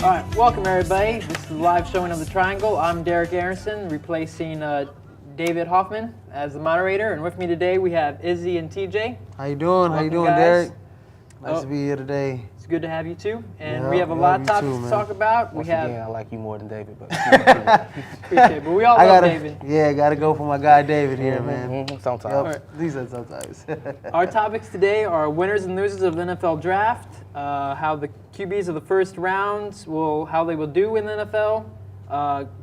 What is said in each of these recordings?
All right, welcome everybody. This is the live showing of the Triangle. I'm Derrick Anderson, replacing David Huffman as the moderator, and with me today we have Izzy and TJ. How you doing? How you doing, guys. Derrick? Nice to be here today. It's good to have you too. And Yeah, we have a lot of you topics too, to talk about. Once we have. again, I like you more than David, but Appreciate it, but we all love David. Yeah, gotta go for my guy David here, man. sometimes. Yep. Right. He said sometimes. Our topics today are winners and losers of the NFL draft, how the QBs of the first rounds how they will do in the NFL,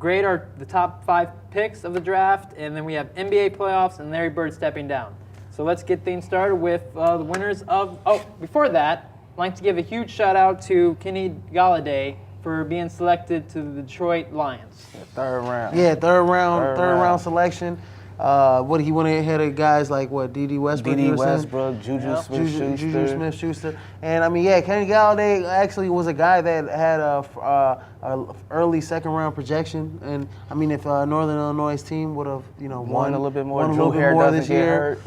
grade the top 5 picks of the draft, and then we have NBA playoffs and Larry Bird stepping down. So let's get things started with the winners of. Oh, before that, I'd like to give a huge shout out to Kenny Galladay for being selected to the Detroit Lions. Third round. Yeah, third round selection. He went ahead of guys like D.D. Westbrook, Juju Smith-Schuster, and I mean, yeah, Kenny Galladay actually was a guy that had a early second round projection, and I mean, if Northern Illinois' team would have won a little bit more, this year,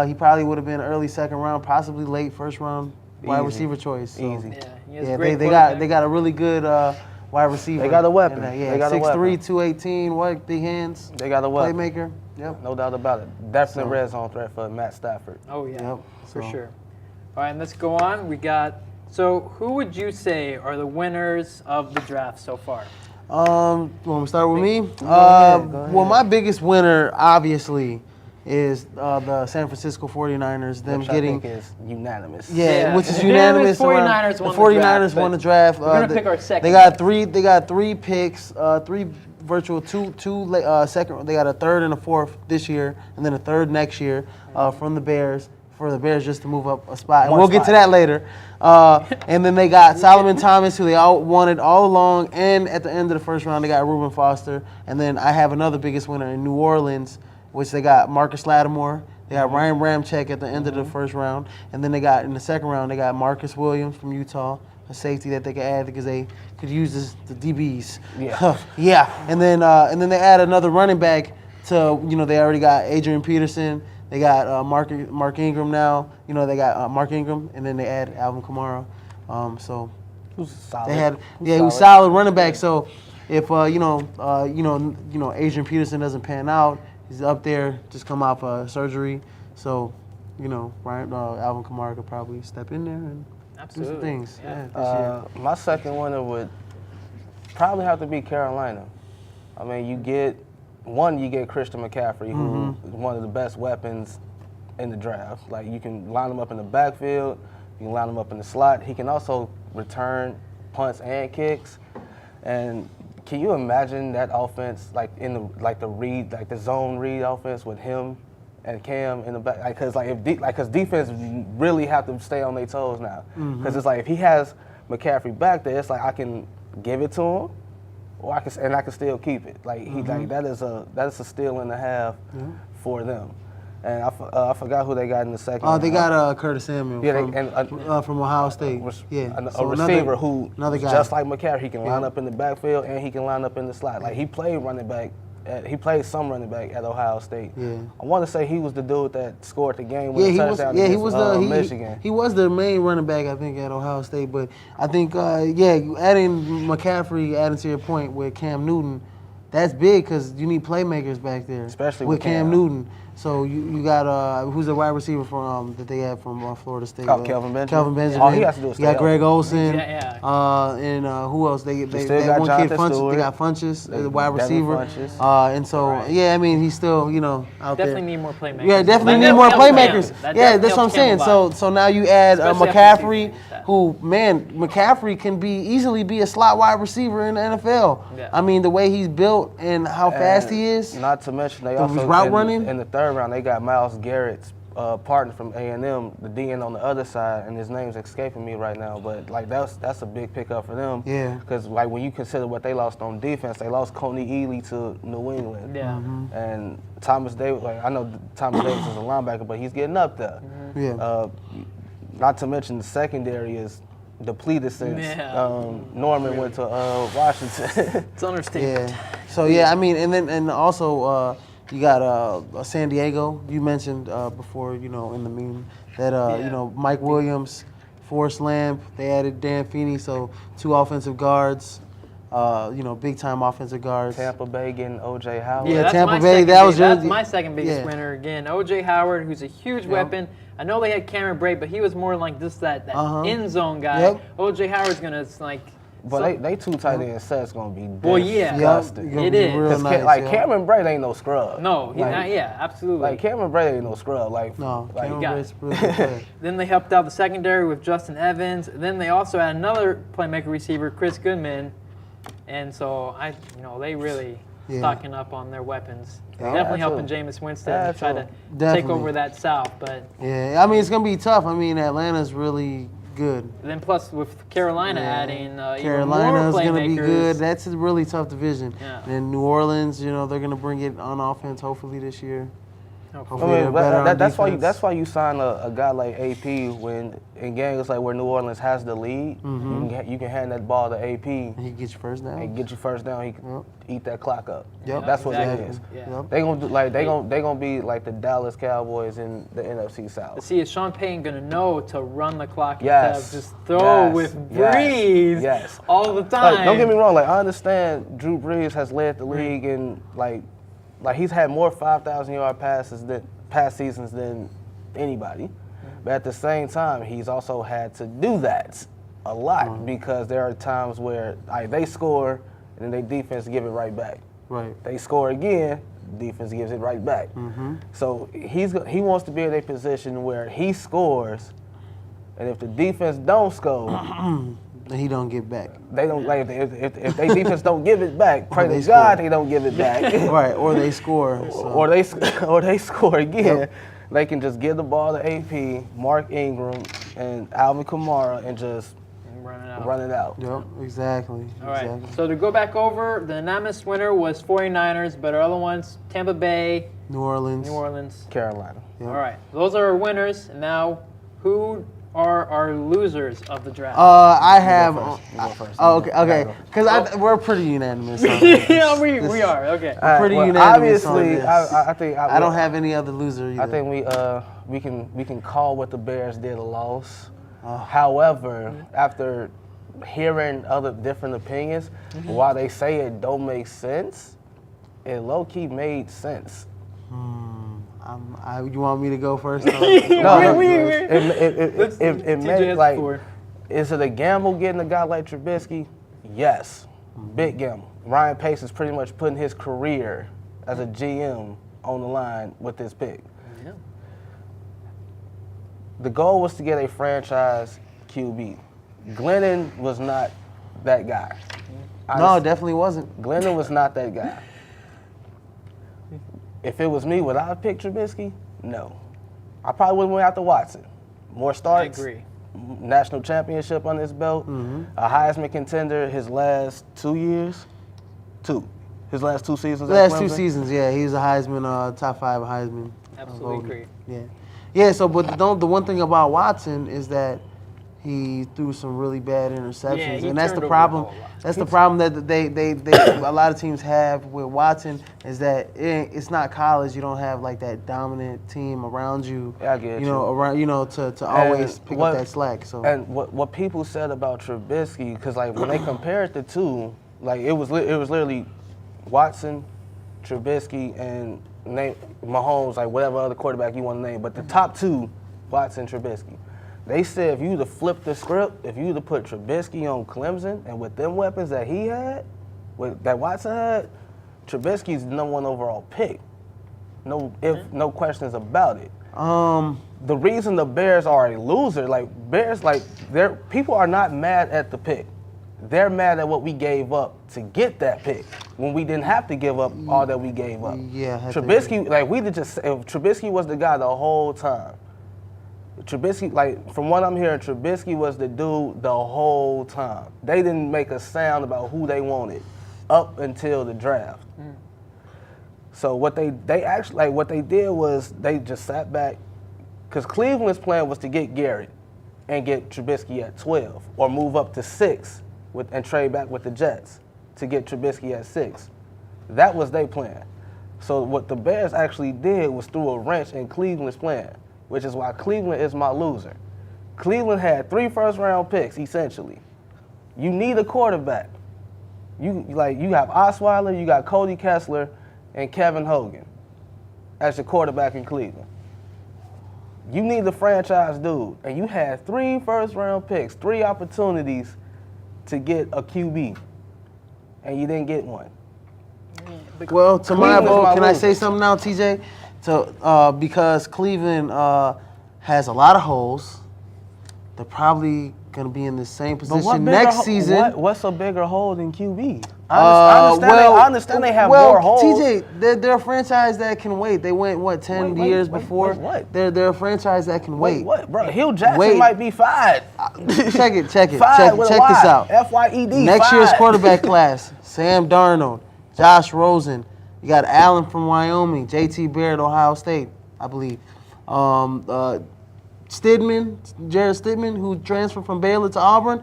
he probably would have been early second round, possibly late first round wide receiver choice. So. Easy. Yeah, they got a really good wide receiver. They got a weapon. They got 6'3", 218, big hands. They got a weapon. Playmaker. Yep. No doubt about it. Definitely red zone threat for Matt Stafford. Oh yeah, Yep. for sure. All right, let's go on. So who would you say are the winners of the draft so far? Want to start with me? Go ahead. Well, my biggest winner, obviously, is the San Francisco 49ers. Them Which getting I think is unanimous. which is unanimous. 49ers The won 49ers the won the draft. We're gonna pick our second. They got three picks, two second. They got a third and a fourth this year, and then a third next year from the Bears. For the Bears just to move up a spot. And we'll get to that later. And then they got Solomon Thomas, who they all wanted all along, and at the end of the first round, they got Reuben Foster. And then I have another biggest winner in New Orleans, which they got Marcus Lattimore. They got Ryan Ramczyk at the end of the first round. And then they got, in the second round, they got Marcus Williams from Utah, a safety that they could add because they could use the DBs. Yeah. Yeah. And then they add another running back to, they already got Adrian Peterson. They got Mark Ingram now. They got Mark Ingram, and then they add Alvin Kamara. So Who's solid? they had he was solid running back. So if Adrian Peterson doesn't pan out, he's up there, just come off surgery. So Alvin Kamara could probably step in there and do some things. Yeah. This year. My second winner would probably have to be Carolina. I mean, you get Christian McCaffrey, who is one of the best weapons in the draft. Like, you can line him up in the backfield, you can line him up in the slot. He can also return punts and kicks. And can you imagine that offense, the zone read offense with him and Cam in the back? Because defense really have to stay on their toes now. Because it's like, if he has McCaffrey back there, it's like I can give it to him, or I can still keep it. That is a steal and a half for them. And I forgot who they got in the second. They got Curtis Samuel from Ohio State. A receiver who another guy. Just like McCaffrey, he can line up in the backfield and he can line up in the slot. Like, he played running back. He played some running back at Ohio State. Yeah. I want to say he was the dude that scored the game with a touchdown against Michigan. He was the main running back, I think, at Ohio State. But I think, adding McCaffrey, adding to your point with Cam Newton, that's big because you need playmakers back there. Especially with Cam Newton. So you got who's the wide receiver from that they have from Florida State? Kelvin Benjamin. Kelvin Benjamin. All he has to do is You got Greg Olsen. And who else? They got one Jonathan kid Funches. Stewart. They got Funches, the wide receiver. Funches. I mean, he's still out there. Definitely need more playmakers. Yeah, definitely need more playmakers. Yeah, that's what I'm saying. So now you add McCaffrey, McCaffrey can easily be a slot wide receiver in the NFL. Yeah. I mean, the way he's built and how fast he is. Not to mention they also route running. In the third round they got Myles Garrett's partner from A&M, the DN on the other side, and his name's escaping me right now. But that's a big pickup for them. Yeah. Because when you consider what they lost on defense, they lost Coney Ealy to New England. Yeah. And Thomas Davis, I know Thomas Davis is a linebacker, but he's getting up there. Yeah. Not to mention the secondary is depleted since Norman went to Washington. It's understatement. Yeah. So I mean, and also you got San Diego. You mentioned before, in the meeting that Mike Williams Forrest Lamp. They added Dan Feeney, so 2 offensive guards. Big time offensive guards. Tampa Bay getting O.J. Howard. Yeah, that's Tampa my Bay, second that was that's your- my second biggest yeah. winner again. O.J. Howard, who's a huge weapon. I know they had Cameron Brate, but he was more like just that end zone guy. Yep. O.J. Howard's gonna But they 2 tight end sets gonna be Well, yeah. disgusting. Yep. It is. Real 'Cause nice, Cameron Brate ain't no scrub. No, he's Like- not. Yeah, absolutely. Like Cameron Brate ain't no scrub. Like No, like, Cameron got Brate's really good player. Then they helped out the secondary with Justin Evans. Then they also had another playmaker receiver, Chris Goodman. And so they really stocking up on their weapons. Yeah, Definitely too. helping Jameis Winston Yeah, try to too. take Definitely. over that South. But Yeah, I mean, it's going to be tough. I mean, Atlanta's really good. then plus with Carolina adding even more Carolina's playmakers. going to be good. That's a really tough division. Yeah. And New Orleans, they're going to bring it on offense hopefully this year. Hopefully. Hopefully they're better on that's why defense. that's why you sign a guy like AP when in games like where New Orleans has the lead. You can hand that ball to AP And he gets you first down. and get you first down. He can eat that clock up. Yep. That's what Exactly. it is. Yeah. Yep. They gonna do they gonna be like the Dallas Cowboys in the NFC South. But see, is Sean Payton going to know to run the clock Yes. instead of just throw Yes. with Yes. Breeze Yes. all the time? Like, don't get me wrong. Like I understand Drew Brees has led the league in like he's had more 5,000-yard pass seasons than anybody. But at the same time, he's also had to do that a lot because there are times where they score and then their defense give it right back. Right. They score again, defense gives it right back. So he wants to be in a position where he scores, and if the defense don't score, Then he don't get back. they don't like if they defense don't give it back. Pray they to God score. they don't give it back. Right, or they score. So. or they score again. They can just give the ball to AP, Mark Ingram, and Alvin Kamara, and just run it out. Yep, exactly. All right. Exactly. So to go back over, the anonymous winner was 49ers, but our other ones, Tampa Bay, New Orleans. Carolina. Yep. All right. Those are our winners. And now, who are our losers of the draft? I have. You go first. Oh, okay. Because we're pretty unanimous. On this. Yeah, we are. Okay. Pretty unanimous on Obviously, this. I think I don't have any other loser either. I think we can call what the Bears did a loss. However, after hearing other different opinions, while they say it don't make sense, it low key made sense. You want me to go first? No, Let's it TJ made has like. the floor. Is it a gamble getting a guy like Trubisky? Yes, big gamble. Ryan Pace is pretty much putting his career as a GM on the line with this pick. Yeah. The goal was to get a franchise QB. Glennon was not that guy. No, it definitely wasn't. Glennon was not that guy. If it was me, would I have picked Trubisky? No. I probably would have went after Watson. More starts. I agree. National championship on his belt. A Heisman contender his last 2 years. His last 2 seasons. at Last 2 Clemson. seasons, yeah. He was a Heisman, top 5 Heisman. Absolutely voting. agree. Yeah. Yeah, so, but the one thing about Watson is that he threw some really bad interceptions. Yeah, he and that's turned the over the problem. ball a lot. That's the problem that they a lot of teams have with Watson is that it's not college. You don't have like that dominant team around you. Yeah, I get you. Around to always pick what- up that slack. So And what people said about Trubisky, because like when they compared the two, like it was literally Watson, Trubisky, and name Mahomes, like whatever other quarterback you want to name, but the top 2, Watson, Trubisky. They said if you to flip the script, if you to put Trubisky on Clemson, and with them weapons that he had, that Watson had, Trubisky's the #1 overall pick. No questions about it. The reason the Bears are a loser, people are not mad at the pick. They're mad at what we gave up to get that pick when we didn't have to give up all that we gave up. Yeah, I think Trubisky, if Trubisky was the guy the whole time. Trubisky, from what I'm hearing, Trubisky was the dude the whole time. They didn't make a sound about who they wanted up until the draft. So what they actually, what they did was they just sat back, because Cleveland's plan was to get Garrett and get Trubisky at 12 or move up to 6 and trade back with the Jets to get Trubisky at 6. That was their plan. So what the Bears actually did was threw a wrench in Cleveland's plan, which is why Cleveland is my loser. Cleveland had 3 first-round picks, essentially. You need a quarterback. You have Osweiler, you got Cody Kessler, and Kevin Hogan as your quarterback in Cleveland. You need the franchise dude, and you had 3 first-round picks, 3 opportunities to get a QB, and you didn't get one. Well, to my Cleveland's vote, my can I loser. say something now, TJ? Because Cleveland has a lot of holes. They're probably going to be in the same position next season. What's a bigger hole than QB? I understand they have more holes. TJ, they're a franchise that can wait. They went, 10 years before? What? They're a franchise that can wait. What, bro? Hugh Jackson might be fired. Check it. Check this Y. out. FYED. Next year's quarterback class, Sam Darnold, Josh Rosen. You got Allen from Wyoming, J.T. Barrett, Ohio State, I believe. Jared Stidman, who transferred from Baylor to Auburn,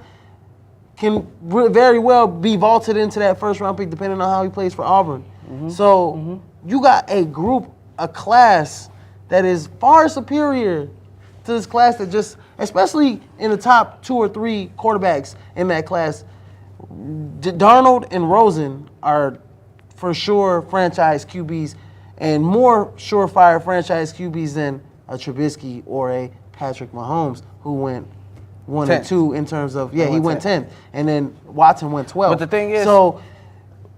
can very well be vaulted into that first-round pick depending on how he plays for Auburn. So you got a class that is far superior to this class that just, especially in the top 2 or 3 quarterbacks in that class, Darnold and Rosen are for sure franchise QBs and more surefire franchise QBs than a Trubisky or a Patrick Mahomes, who went 1 and 2 in terms of he went 10, and then Watson went 12. But the thing is,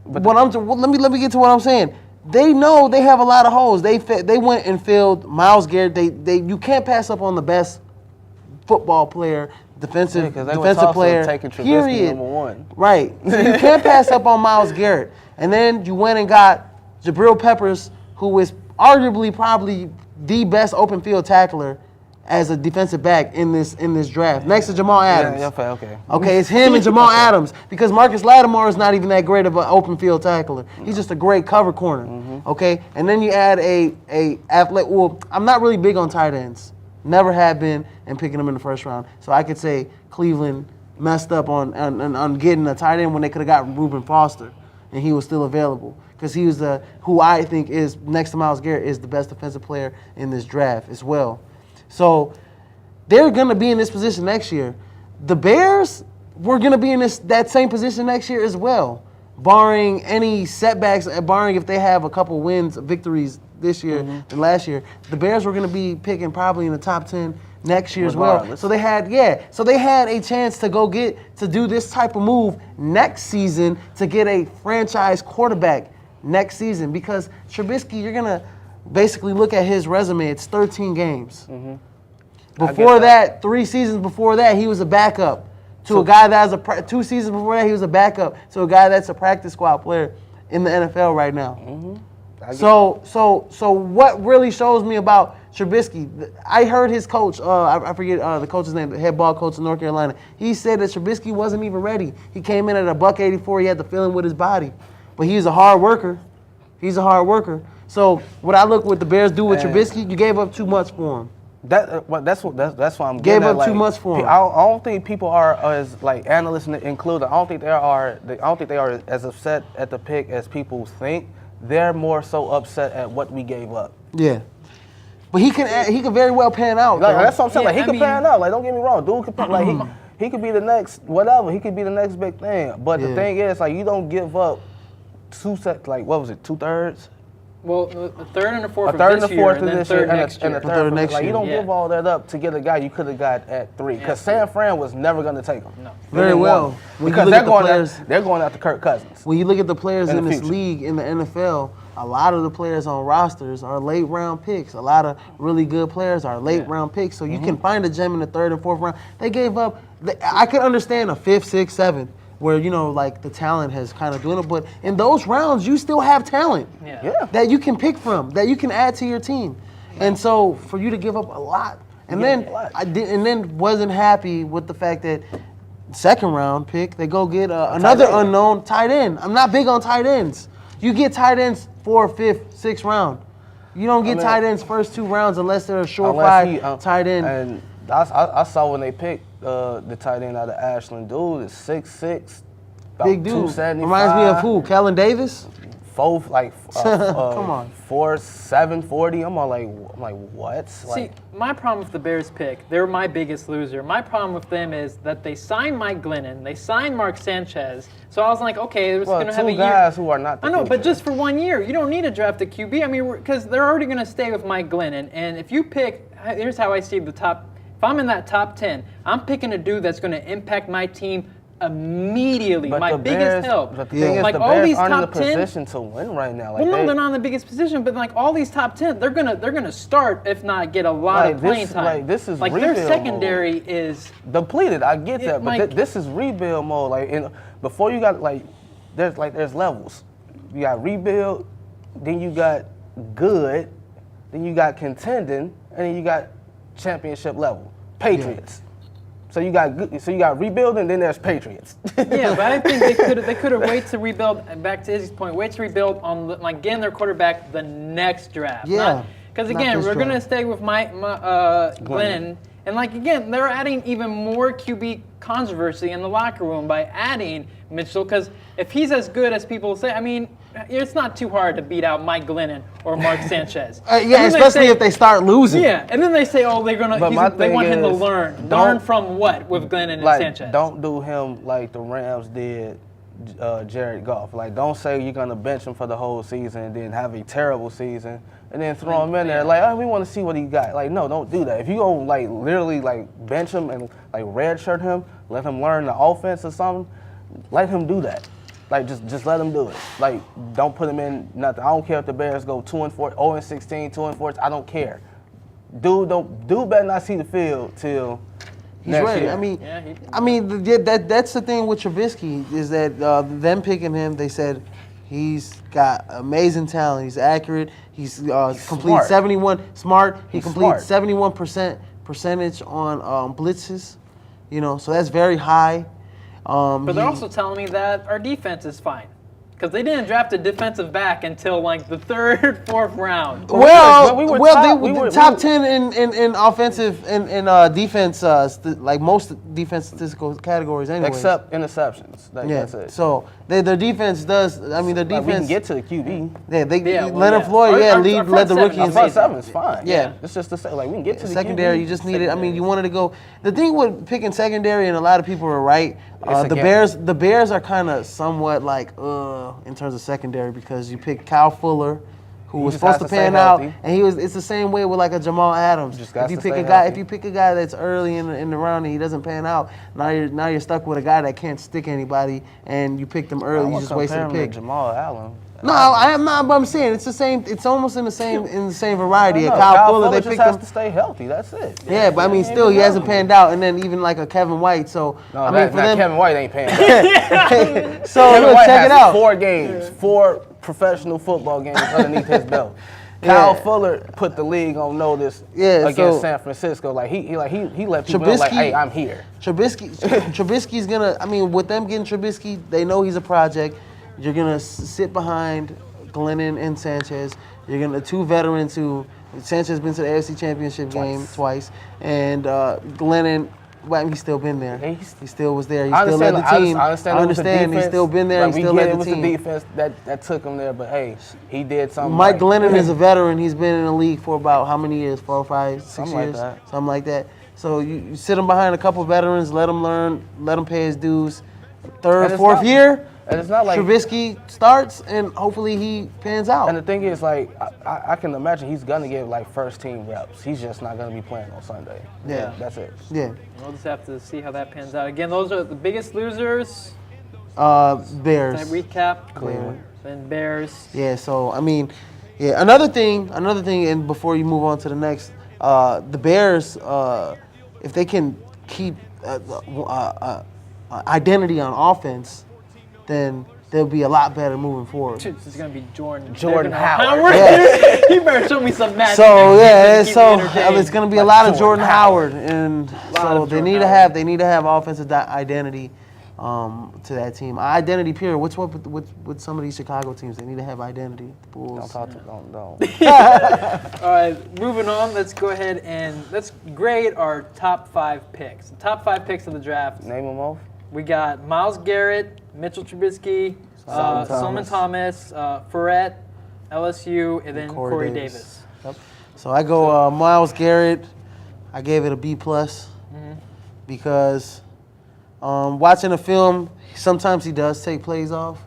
let me get to what I'm saying. They know they have a lot of holes. They went and filled Myles Garrett. You can't pass up on the best football player, defensive player. Taking Trubisky period. #1. Right. So you can't pass up on Myles Garrett. And then you went and got Jabril Peppers, who is arguably probably the best open field tackler as a defensive back in this draft, next to Jamal Adams. Yeah, okay. Okay, it's him and Jamal Adams, because Marcus Lattimore is not even that great of an open field tackler. He's just a great cover corner. Okay, and then you add a athlete. Well, I'm not really big on tight ends. Never have been, and picking them in the first round. So I could say Cleveland messed up on getting a tight end when they could have got Reuben Foster, and he was still available, because he was who I think is, next to Myles Garrett, is the best defensive player in this draft as well. So they're going to be in this position next year. The Bears were going to be in that same position next year as well, barring any setbacks, barring if they have a couple victories this year than last year. The Bears were going to be picking probably in the top 10 next year as well. So they had a chance to do this type of move next season to get a franchise quarterback next season, because Trubisky, you're going to basically look at his resume. It's 13 games. Before that, 3 seasons before that, he was a backup to a guy that 2 seasons before that, he was a backup to a guy that's a practice squad player in the NFL right now. So what really shows me about Trubisky, I heard his coach, I forget the coach's name, the head ball coach in North Carolina. He said that Trubisky wasn't even ready. He came in at $184. He had to fill in with his body, but he's a hard worker. So what I look what the Bears do with Trubisky, you gave up too much for him. That's why I'm gave getting up too much for him. I don't think people are as, like, analysts included. I don't think they are as upset at the pick as people think. They're more so upset at what we gave up. Yeah, but he can very well pan out. Like, that's what I'm saying. He could pan out. Like, don't get me wrong, dude could pan, like he could be the next whatever. He could be the next big thing. But the thing is, like, you don't give up 2 sets. Like, what was it? 2/3. Well, a third and a fourth A third and a fourth and then this year, third next year. and a third next like, year. you don't give all that up to get a guy you could have got at 3. Because San Fran was never going to take him. No. Very well. Because they're going after Kirk Cousins. When you look at the players in this future. league, in the NFL, a lot of the players on rosters are late round picks. A lot of really good players are late round picks. So you can find a gem in the 3rd and 4th round. They gave up. I could understand a 5th, 6th, 7th, where, like, the talent has kind of dwindled. But in those rounds, you still have talent that you can pick from, that you can add to your team. And so for you to give up a lot, and then wasn't happy with the fact that 2nd round pick, they go get another unknown tight end. I'm not big on tight ends. You get tight ends 4th, 5th, 6th round. You don't get tight ends first 2 rounds unless they're a surefire tight end. And I saw when they picked the tight end out of Ashland. Dude is 6'6", about big dude. 275. Reminds me of who? Kellen Davis? Come Come on. 4.7 40. I'm like what? See, my problem with the Bears pick, they're my biggest loser. My problem with them is that they signed Mike Glennon, they signed Mark Sanchez. So I was like, okay, it was going to have a year. Two guys who are not the I know, future. but just for 1 year. You don't need to draft a QB. I mean, because they're already going to stay with Mike Glennon. And if you pick, here's how I see the top. If I'm in that top 10, I'm picking a dude that's going to impact my team immediately. But my the biggest Bears, help. But the thing is, like the all Bears these aren't in the top 10. position to win right now. Well, no, they're not in the biggest position, but like all these top 10, they're gonna start, if not get a lot of playing time. This is like rebuild their secondary mode. Is Depleted. I get that, but like, this is rebuild mode. Like, before you got there's levels. You got rebuild, then you got good, then you got contending, and then you got championship level. Patriots. So you got rebuilding, then there's Patriots. Yeah, but I think they could have waited to rebuild. And back to Izzy's point, wait to rebuild on like getting their quarterback the next draft. Yeah. Because again, we're gonna stay with Glennon, and like again, they're adding even more QB controversy in the locker room by adding Mitchell. Because if he's as good as people say, I mean, it's not too hard to beat out Mike Glennon or Mark Sanchez. Yeah, especially if they start losing. Yeah, and then they say, oh, they want him to learn. Learn from what with Glennon and Sanchez? Don't do him like the Rams did Jared Goff. Like, don't say you're gonna bench him for the whole season and then have a terrible season and then throw him in there. Like, oh, we want to see what he got. Like, no, don't do that. If you go like literally like bench him and like redshirt him, let him learn the offense or something, let him do that. Like, just let him do it. Like, don't put him in nothing. I don't care if the Bears go 2-4, 0-16, 2-4. I don't care. Dude better not see the field till next ready. year. That's the thing with Trubisky is that them picking him, they said he's got amazing talent. He's accurate. He's completes 71 smart. He completes 71% percentage on blitzes. You know, so that's very high. But they're also telling me that our defense is fine. Because they didn't draft a defensive back until like the third, fourth round. We were top 10 in offensive and defense, like most defense statistical categories anyway. Except interceptions. That's it. So their defense does. I mean, their defense. We can get to the QB. Leonard Floyd, led the rookie. Our front seven is fine. Yeah, it's just to say, like, we can get to the secondary. QB. You just needed. I mean, you wanted to go. The thing with picking secondary, and a lot of people are right. The Bears are kind of somewhat like in terms of secondary because you pick Kyle Fuller, who was supposed to pan out, and it's the same way with like a Jamal Adams. If you pick a guy that's early in the round and he doesn't pan out, now you're stuck with a guy that can't stick anybody, and you picked him early. You just wasted a pick. Jamal Allen. No, I am not. But I'm saying it's the same. It's almost in the same variety. Kyle Fuller, they picked him. Has to stay healthy. That's it. Yeah, but I mean, still he hasn't panned out, and then even like a Kevin White. So I mean, for them, Kevin White ain't panned out. So Kevin White check has it out. 4 professional football games underneath his belt. Kyle Fuller put the league on notice against San Francisco. Like he let people know, like, hey, I'm here. Trubisky's gonna. I mean, with them getting Trubisky, they know he's a project. You're gonna sit behind Glennon and Sanchez. You're gonna two veterans who Sanchez been to the AFC Championship game twice, and Glennon. Well, he's still been there. He still was there. He still led the team. I understand. He's still been there. He still led the team. It was the defense that took him there, but hey, he did something. Mike Glennon is a veteran. He's been in the league for about how many years? 4, 5, 6 years? Something like that. So you sit him behind a couple veterans, let him learn, let him pay his dues. Third, fourth year, and it's not like Trubisky starts, and hopefully he pans out. And the thing is, like, I can imagine he's gonna get like first team reps. He's just not gonna be playing on Sunday. Yeah, that's it. Yeah, we'll just have to see how that pans out. Again, those are the biggest losers. Bears. Can I recap? Cleveland. Then Bears. Yeah. So I mean, another thing, and before you move on to the next, the Bears, if they can keep identity on offense, then they'll be a lot better moving forward. It's going to be Jordan Howard. Yeah. You better show me some magic. So it's going to be a lot of Jordan Howard, and so they need to have offensive identity to that team. Identity period. What's what with some of these Chicago teams? They need to have identity. The Bulls. Don't. All right, moving on. Let's go ahead and let's grade our top 5 picks. The top 5 picks of the draft. Name them off. We got Myles Garrett, Mitchell Trubisky, Solomon Thomas, Ferret, LSU, and then Corey Davis. Yep. So I go Myles Garrett. I gave it a B+, because watching the film, sometimes he does take plays off,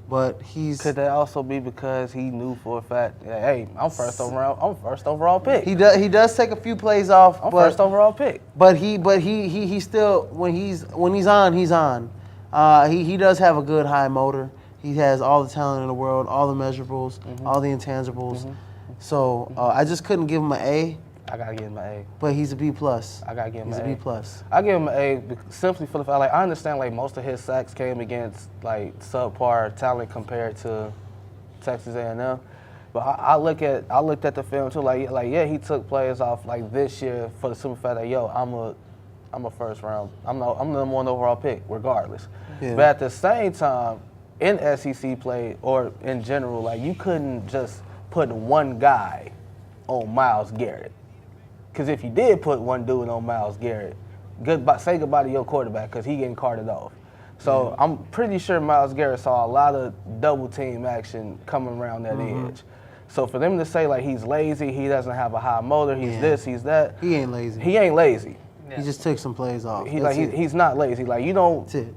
but he's. Could that also be because he knew for a fact, hey, I'm first overall pick. He does take a few plays off. I'm first overall pick. But he still when he's on, he's on. He does have a good high motor. He has all the talent in the world, all the measurables, all the intangibles. So I just couldn't give him an A. I gotta give him an A. But he's a B+. I gotta give him he's an A. a B+. I give him an A simply for the fact, like, I understand, like, most of his sacks came against, like, subpar talent compared to Texas A&M. But I looked at the film too, like yeah, he took players off like this year for the simple fact that I'm a first round, I'm the number 1 overall pick regardless. Yeah. But at the same time, in SEC play or in general, like, you couldn't just put one guy on Myles Garrett. Because if you did put one dude on Myles Garrett, say goodbye to your quarterback because he getting carted off. So I'm pretty sure Myles Garrett saw a lot of double team action coming around that edge. So for them to say, like, he's lazy, he doesn't have a high motor, he's this, he's that. He ain't lazy. He ain't lazy. Yeah. He just took some plays off. He's not lazy. Like, you don't. That's it.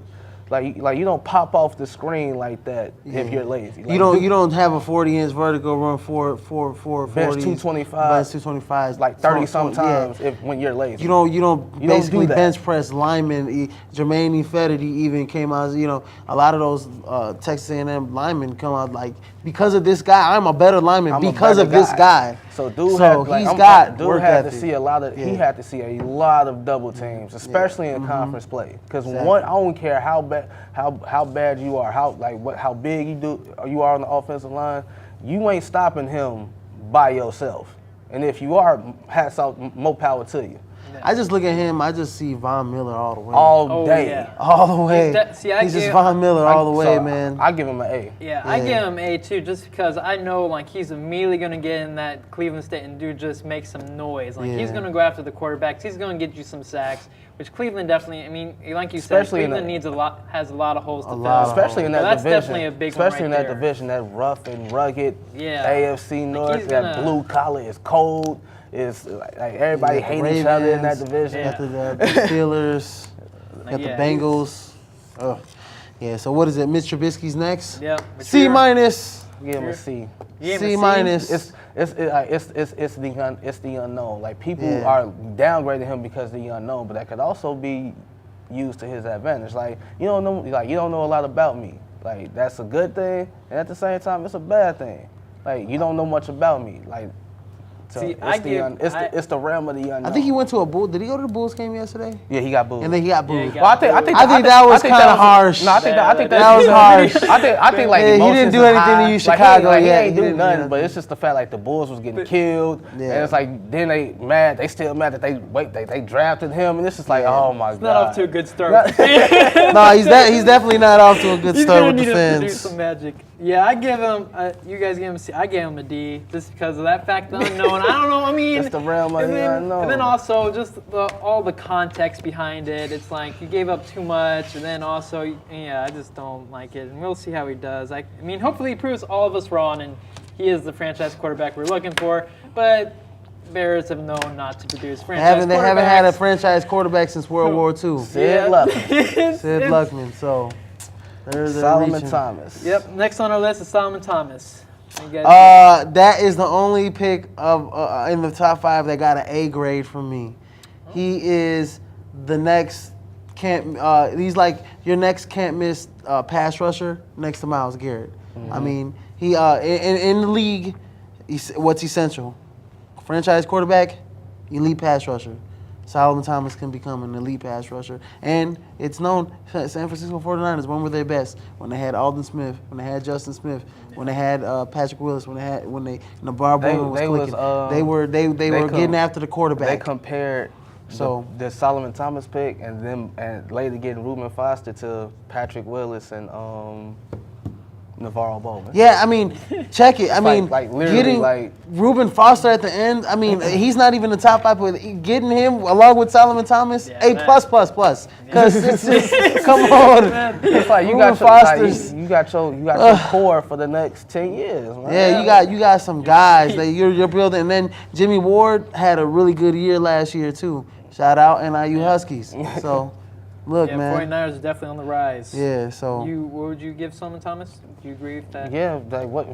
Like you don't pop off the screen like that if you're lazy. Like, you don't have a 40-inch vertical run for 40. Bench 225. Bench 225. Like 30 sometimes when you're lazy. You don't basically do bench press linemen. Jermaine Fetty even came out. A lot of those Texas A&M linemen come out like, because of this guy, I'm a better lineman because of this guy. So dude He had to see a lot of double teams, especially in conference play. Because I don't care how bad you are, how big you are on the offensive line, you ain't stopping him by yourself. And if you are, hats off, more power to you. I just look at him, I just see Von Miller all the way. All day. Yeah. All the way. He's just Von Miller all the way, man. I give him an A. Yeah, I give him an A too, just because I know, like, he's immediately going to get in that Cleveland State and just make some noise. Like, he's going to go after the quarterbacks. He's going to get you some sacks, which Cleveland definitely, I mean, like you said, Cleveland has a lot of holes to fill. Especially in that division. That's definitely a big one Especially in that division, that rough and rugged AFC North, that blue collar is cold. It's like everybody hate each other in that division. Got the Steelers, got the Bengals. Yeah, so what is it? Mitch Trubisky's next? Yep. C-. Give him a C. C-. It's the unknown. Like, people are downgrading him because of the unknown, but that could also be used to his advantage. Like, you don't know a lot about me. Like, that's a good thing, and at the same time, it's a bad thing. Like, you don't know much about me. Like, so it's the realm of the unknown. I think he went to a Bull. Did he go to the Bulls game yesterday? Yeah, he got booed. And then he got booed. I think that was kind of harsh. No, I think that was harsh. I think like he didn't do anything to you, Chicago. He ain't do nothing, but it's just the fact, like, the Bulls was getting killed, and it's like then they still mad that they drafted him, and this is like, oh my god. Not off to a good start. No, he's definitely not off to a good start with the fans. He's gonna need to do some magic. Yeah, I give him. You guys give him a C. I gave him a D just because of that fact, the unknown. I don't know. I mean, it's the realm of the unknown. And then also just all the context behind it. It's like you gave up too much, and then also, I just don't like it. And we'll see how he does. I mean, hopefully he proves all of us wrong, and he is the franchise quarterback we're looking for. But Bears have known not to produce franchise quarterbacks. They haven't had a franchise quarterback since World War II. Sid Luckman. So. Solomon Thomas. Yep. Next on our list is Solomon Thomas. That is the only pick of in the top 5 that got an A grade from me. He is the next he's like your next can't miss pass rusher next to Myles Garrett. I mean, he in the league, what's essential? Franchise quarterback, elite pass rusher. Solomon Thomas can become an elite pass rusher. And it's known, San Francisco 49ers, when were they best? When they had Aldon Smith, when they had Justin Smith, when they had Patrick Willis, when Navarre Bowman was clicking. They were getting after the quarterback. They compared the Solomon Thomas pick and later getting Reuben Foster to Patrick Willis and Navarro Bowman. Yeah, I mean, check it. I mean, like literally, getting like- Reuben Foster at the end. I mean, he's not even the top 5, but getting him along with Solomon Thomas, Yeah, A++++. Because it's just, come on. It's like you Reuben got your, Foster's- you got your core for the next 10 years, man. Yeah, you got some guys that you're building. And then Jimmy Ward had a really good year last year too. Shout out NIU Huskies. So, look, Yeah, man. 49ers are definitely on the rise. Yeah, so. What would you give Solomon Thomas? Do you agree with that? Yeah, like what?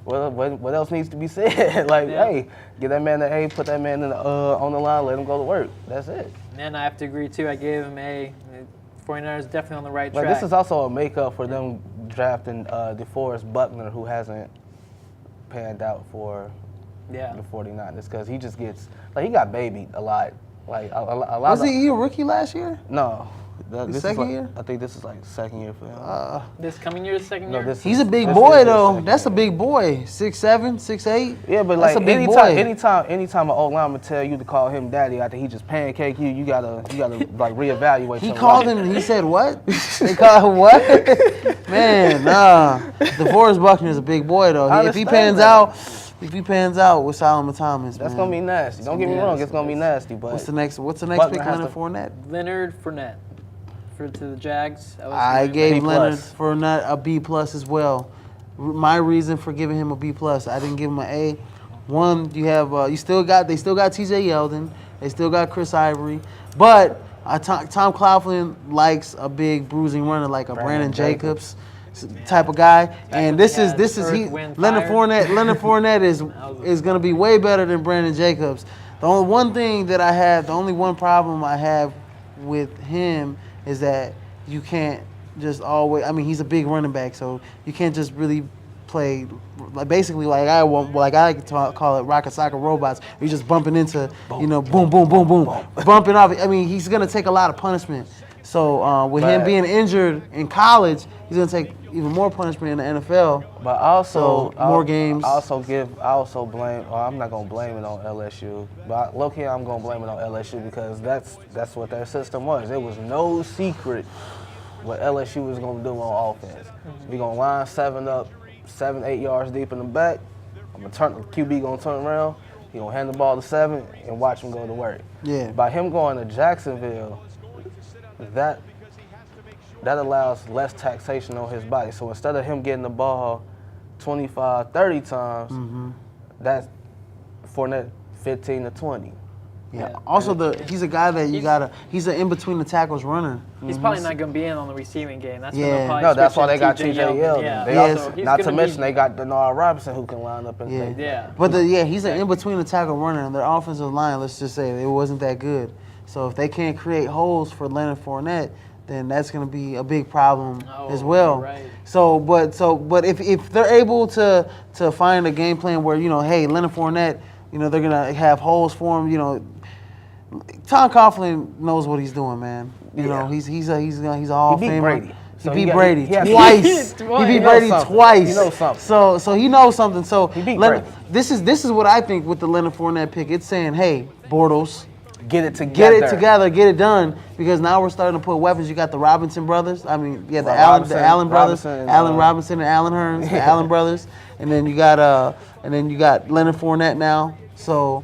what else needs to be said? Like, Yeah. hey, get that man the A, put that man in the, on the line, let him go to work. That's it. And I have to agree too. I gave him A. 49ers definitely on the right Like track. this is also a makeup for them drafting DeForest Buckner, who hasn't panned out for yeah. the 49ers, because he just gets he got babied a lot. Like a lot. Was he a rookie last year? No. This second is year? I think this is like second year for him. This coming year, second No, year? this He's is- a big this boy is his though. second That's a year. big boy. 6'7", 6'8". Yeah, but That's like a big anytime an old lineman tell you to call him daddy after he just pancake you, you gotta like reevaluate. He your called life. him. He said what? They called him what? Man, nah. DeForest Buckner is a big boy though. I If he understand pans out with Solomon Thomas, That's man. gonna be nasty. Don't get me wrong, it's gonna be nasty. But What's the next Buckner pick? has Leonard to- Fournette. Leonard Fournette to the Jags. That was I my- gave B+. Leonard Fournette a B+ as well. My reason for giving him a B+, I didn't give him an A. One, you have they still got T.J. Yeldon, they still got Chris Ivory, but Tom Coughlin likes a big bruising runner like a Brandon Jacobs type of guy, and this is he Earth, Wind, Leonard Fire. Fournette. Leonard Fournette is going to be way better than Brandon Jacobs. The only one problem I have with him is that you can't just always. I mean, he's a big running back, so you can't just really play like basically like I like to call it rocket soccer robots. You're just bumping into boom, boom, boom, boom, bumping off. I mean, he's gonna take a lot of punishment. So with him being injured in college, he's gonna take even more punishment in the NFL. But also, So, more games. I also blame. Well, I'm not gonna blame it on LSU, but low key I'm gonna blame it on LSU because that's what their system was. It was no secret what LSU was gonna do on offense. We gonna line 7, 8 yards deep in the back. QB gonna turn around. He gonna hand the ball to 7 and watch him go to work. Yeah. By him going to Jacksonville, that allows less taxation on his body. So instead of him getting the ball 25, 30 times, that's Fournette 15 to 20. Yeah. Also, he's a guy that he's an in between the tackles runner. He's probably not going to be in on the receiving game. That's Yeah. when they'll probably No, that's why switch they got in T.J. Yeldon. Yeah. They Yes. also, He's not to gonna mention be- they got Denard Robinson who can line up and Yeah. play. Yeah. But he's an in between the tackle runner, and their offensive line, let's just say, it wasn't that good. So if they can't create holes for Leonard Fournette, then that's going to be a big problem as well. Right. But if they're able to find a game plan where hey, Leonard Fournette, they're going to have holes for him. Tom Coughlin knows what he's doing, man. He's a Hall of He beat Famer. Brady. He So beat he got- Brady he has- twice. He Twice. beat He knows Brady something. twice. He knows something. So he knows something. So He beat Brady. this is what I think with the Leonard Fournette pick. It's saying, hey, Bortles, Get it together. get it together, get it done, because now we're starting to put weapons. You got the Robinson brothers. I mean, yeah, the Allen brothers, Robinson, Allen Robinson and Allen Hearns, the Allen brothers, and then you got Leonard Fournette now. So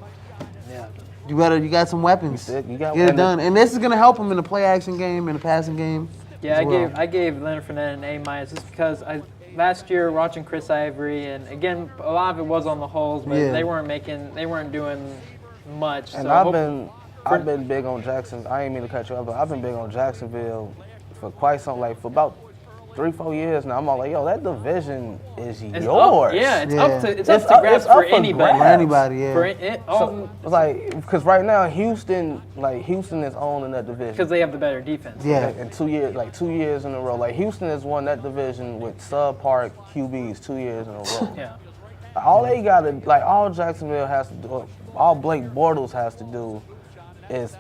Yeah. you got some weapons. You got Get it done, and this is gonna help him in the play action game, in the passing game. Yeah, as well. I gave Leonard Fournette an A- just because last year watching Chris Ivory, and again a lot of it was on the holes, but Yeah. they weren't doing much. And so I've been big on Jackson. I ain't mean to cut you off, but I've been big on Jacksonville for quite some, for about 3-4 years now. I'm all like, yo, that division is it's yours. Up, yeah, it's Yeah. up to It's grabs up for for anybody. For anybody, yeah. Because right now Houston is owning that division. Because they have the better defense. Yeah. In 2 years, 2 years in a row. Houston has won that division with subpar QBs 2 years in a row. Yeah. All they got to, all Jacksonville has to do, all Blake Bortles has to do is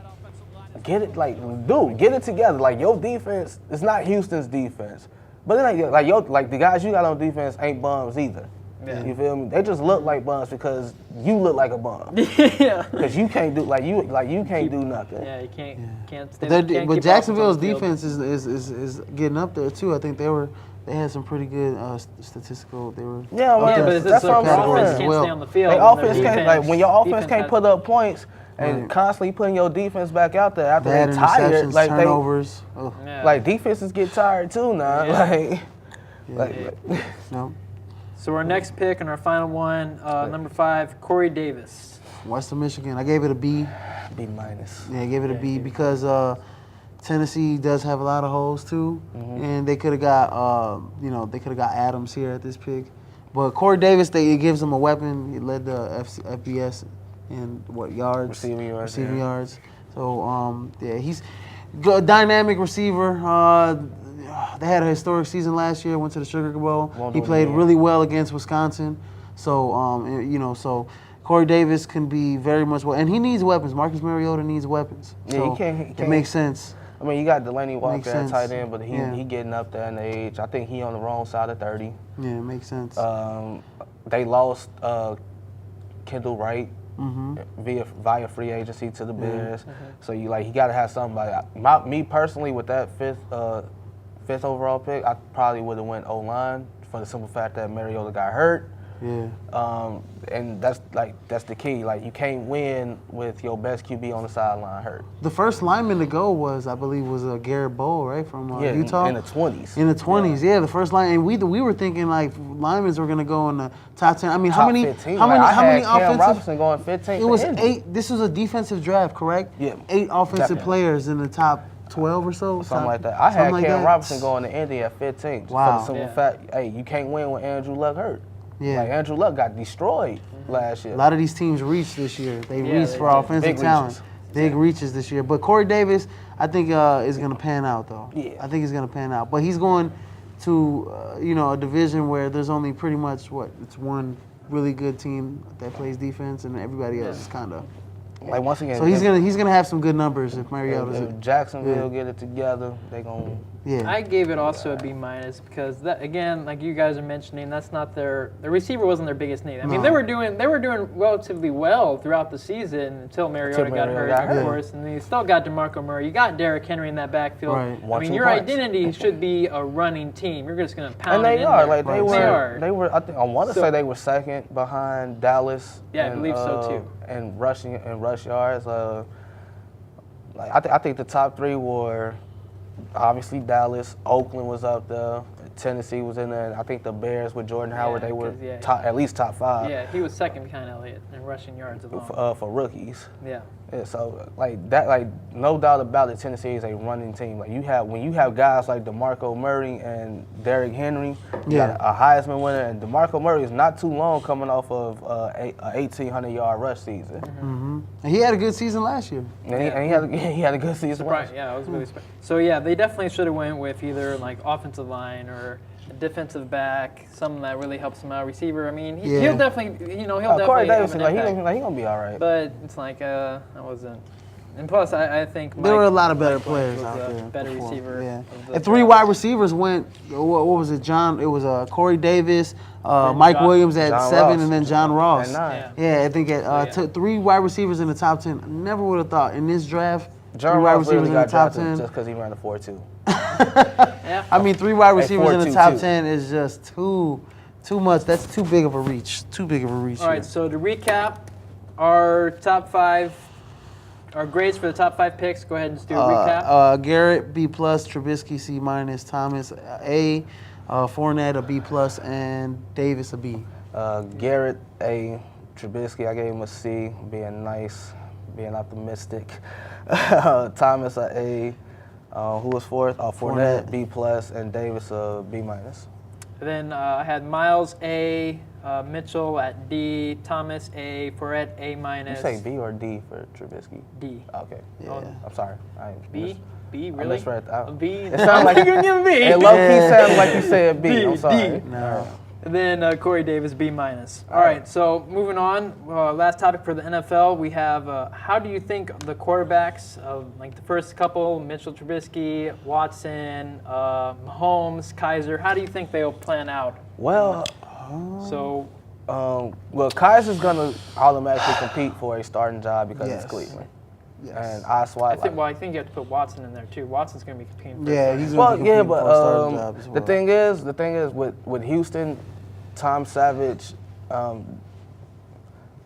get it, get it together. Your defense is not Houston's defense. But it ain't, the guys you got on defense ain't bums either. Yeah. You feel me? They just look like bums because you look like a bum. Yeah. Because you can't do, you can't do nothing. Yeah, you can't stay. But can't but keep Jacksonville's offense on the field. defense is getting up there too. I think they were they had some pretty good statistical. They were Yeah, Yeah, but it's that's just what their I'm offense saying. can't Well, stay on the field. Like and their offense can't, like when your offense can't has- put up points and Right. constantly putting your defense back out there after bad they're tired, interceptions, like turnovers. Ugh. Yeah. like defenses get tired too now. Yeah. Like No. So our next pick and our final one, number 5, Corey Davis. Western Michigan. I gave it a B. B minus. Yeah, I gave it a B because Tennessee does have a lot of holes too, and they could have got they could have got Adams here at this pick, but Corey Davis, it gives him a weapon. He led the FBS in yards, Receiving yards, So yeah, he's a dynamic receiver. They had a historic season last year. Went to the Sugar Bowl. Won't He do it played again. really well against Wisconsin. So so Corey Davis can be very much well, and he needs weapons. Marcus Mariota needs weapons. Yeah, So he can't- it makes sense. I mean, you got Delaney Makes Walker at sense. tight end, but he Yeah. he getting up there in age. I think he on the wrong side of 30. Yeah, it makes sense. They lost Kendall Wright Mm-hmm. via free agency to the Bears. So he got to have somebody. Me personally, with that fifth overall pick, I probably would have went O-line for the simple fact that Mariota got hurt. Yeah. And that's the key. Like, you can't win with your best QB on the sideline hurt. The first lineman to go was, I believe, Garrett Bowl, right, from Utah. in the 20s. In the 20s, yeah, the first line, and we were thinking like linemen were gonna go in the top 10. I mean, how Top many 15. how many Like, how I many had Cam offensive? Robinson going 15. It was for Indy. 8. This was a defensive draft, correct? Yeah, 8 offensive definitely. players in the top 12 or so. Something top- like that. I had something like Cam that. Robinson going to Indy at 15. Wow. For the simple Yeah. fact, hey, you can't win when Andrew Luck hurt. Yeah. Like, Andrew Luck got destroyed last year. A lot of these teams reached this year. They Yeah, reached they for did. offensive Big talent. reaches. Big reaches this year. But Corey Davis, I think, is going to pan out, though. Yeah. I think he's going to pan out. But he's going to, a division where there's only pretty much, it's one really good team that plays defense, and everybody else is kind of. Like, once again, So he's gonna have some good numbers if Mariota's. if Jacksonville Yeah. get it together, they gonna. Yeah. I gave it also a B minus because that, again, like you guys are mentioning, that's not the receiver wasn't their biggest need. I mean, No. they were doing relatively well throughout the season until Mariota got hurt, got of hurt. course, and then you still got DeMarco Murray. You got Derrick Henry in that backfield. Right. I One, mean, two your punch. identity should be a running team. You're just gonna pound And they it in are there. like they Right. were. They are. They were. I want to So- say they were second behind Dallas. Yeah, I believe so, too. And rushing and rush yards. I think the top 3 were obviously Dallas. Oakland was up there. Tennessee was in there. And I think the Bears with Jordan Howard, they were 'cause, yeah. at least top 5 Yeah, he was second behind Elliott in rushing yards alone. for rookies. Yeah. Yeah, so no doubt about it, Tennessee is a running team. Like when you have guys like DeMarco Murray and Derrick Henry, you Yeah. got a Heisman winner, and DeMarco Murray is not too long coming off of a 1,800-yard rush season, And he had a good season last year. and he had a good season. Right, last yeah, I was really surprised. So yeah, they definitely should have went with either like offensive line or a defensive back, someone that really helps him out. Receiver, I mean, Yeah. he'll definitely, he'll Corey definitely Davis, have an impact. he gonna be all right. But it's like I wasn't. And plus, I think There were a Mike- lot of better Mike players was out a there. better before. receiver. Yeah. of the And 3 draft. wide receivers went. What was it? It was Corey Davis, Mike Josh- Williams at John 7, Ross. and then John Ross. At 9. Yeah. Yeah, I think Yeah. 3 wide receivers in the top 10. Never would have thought in this draft. John 3 wide Ross receivers really in the got top drafted 10. just because he ran a 4.2. Yeah. I mean, 3 wide receivers in the 4-2-2. top 10 is just too much. That's too big of a reach. Too big of a reach. All right. here. So to recap, our top 5, our grades for the top 5 picks. Go ahead and just do a recap. Garrett B+, Trubisky C-, Thomas A, Fournette a B+, and Davis a B. Garrett A, Trubisky, I gave him a C, being nice, being optimistic. Thomas a A. Who was 4th? Fournette B+, and Davis a B-. Then I had Miles A, Mitchell at D, Thomas A, Fournette A You -. say B or D for Trubisky? D. Okay. Yeah. I'm sorry. B? B, I really? misread that. A B? It sounded like you're going to give a B. It low key Yeah. sounded like you said B. D, I'm sorry. D. No. And then Corey Davis, B-. All right, so moving on. Last topic for the NFL, we have how do you think the quarterbacks of like the first couple, Mitchell Trubisky, Watson, Mahomes, Kaiser, how do you think they'll plan out? Well, So, Kaiser's gonna automatically compete for a starting job because Yes. it's Cleveland. Yes. And Osweiler. I think you have to put Watson in there too. Watson's going to be competing for Yeah, the he's starting. gonna be Well, yeah, competing for a starting but job as well. the thing is, with Houston, Tom Savage,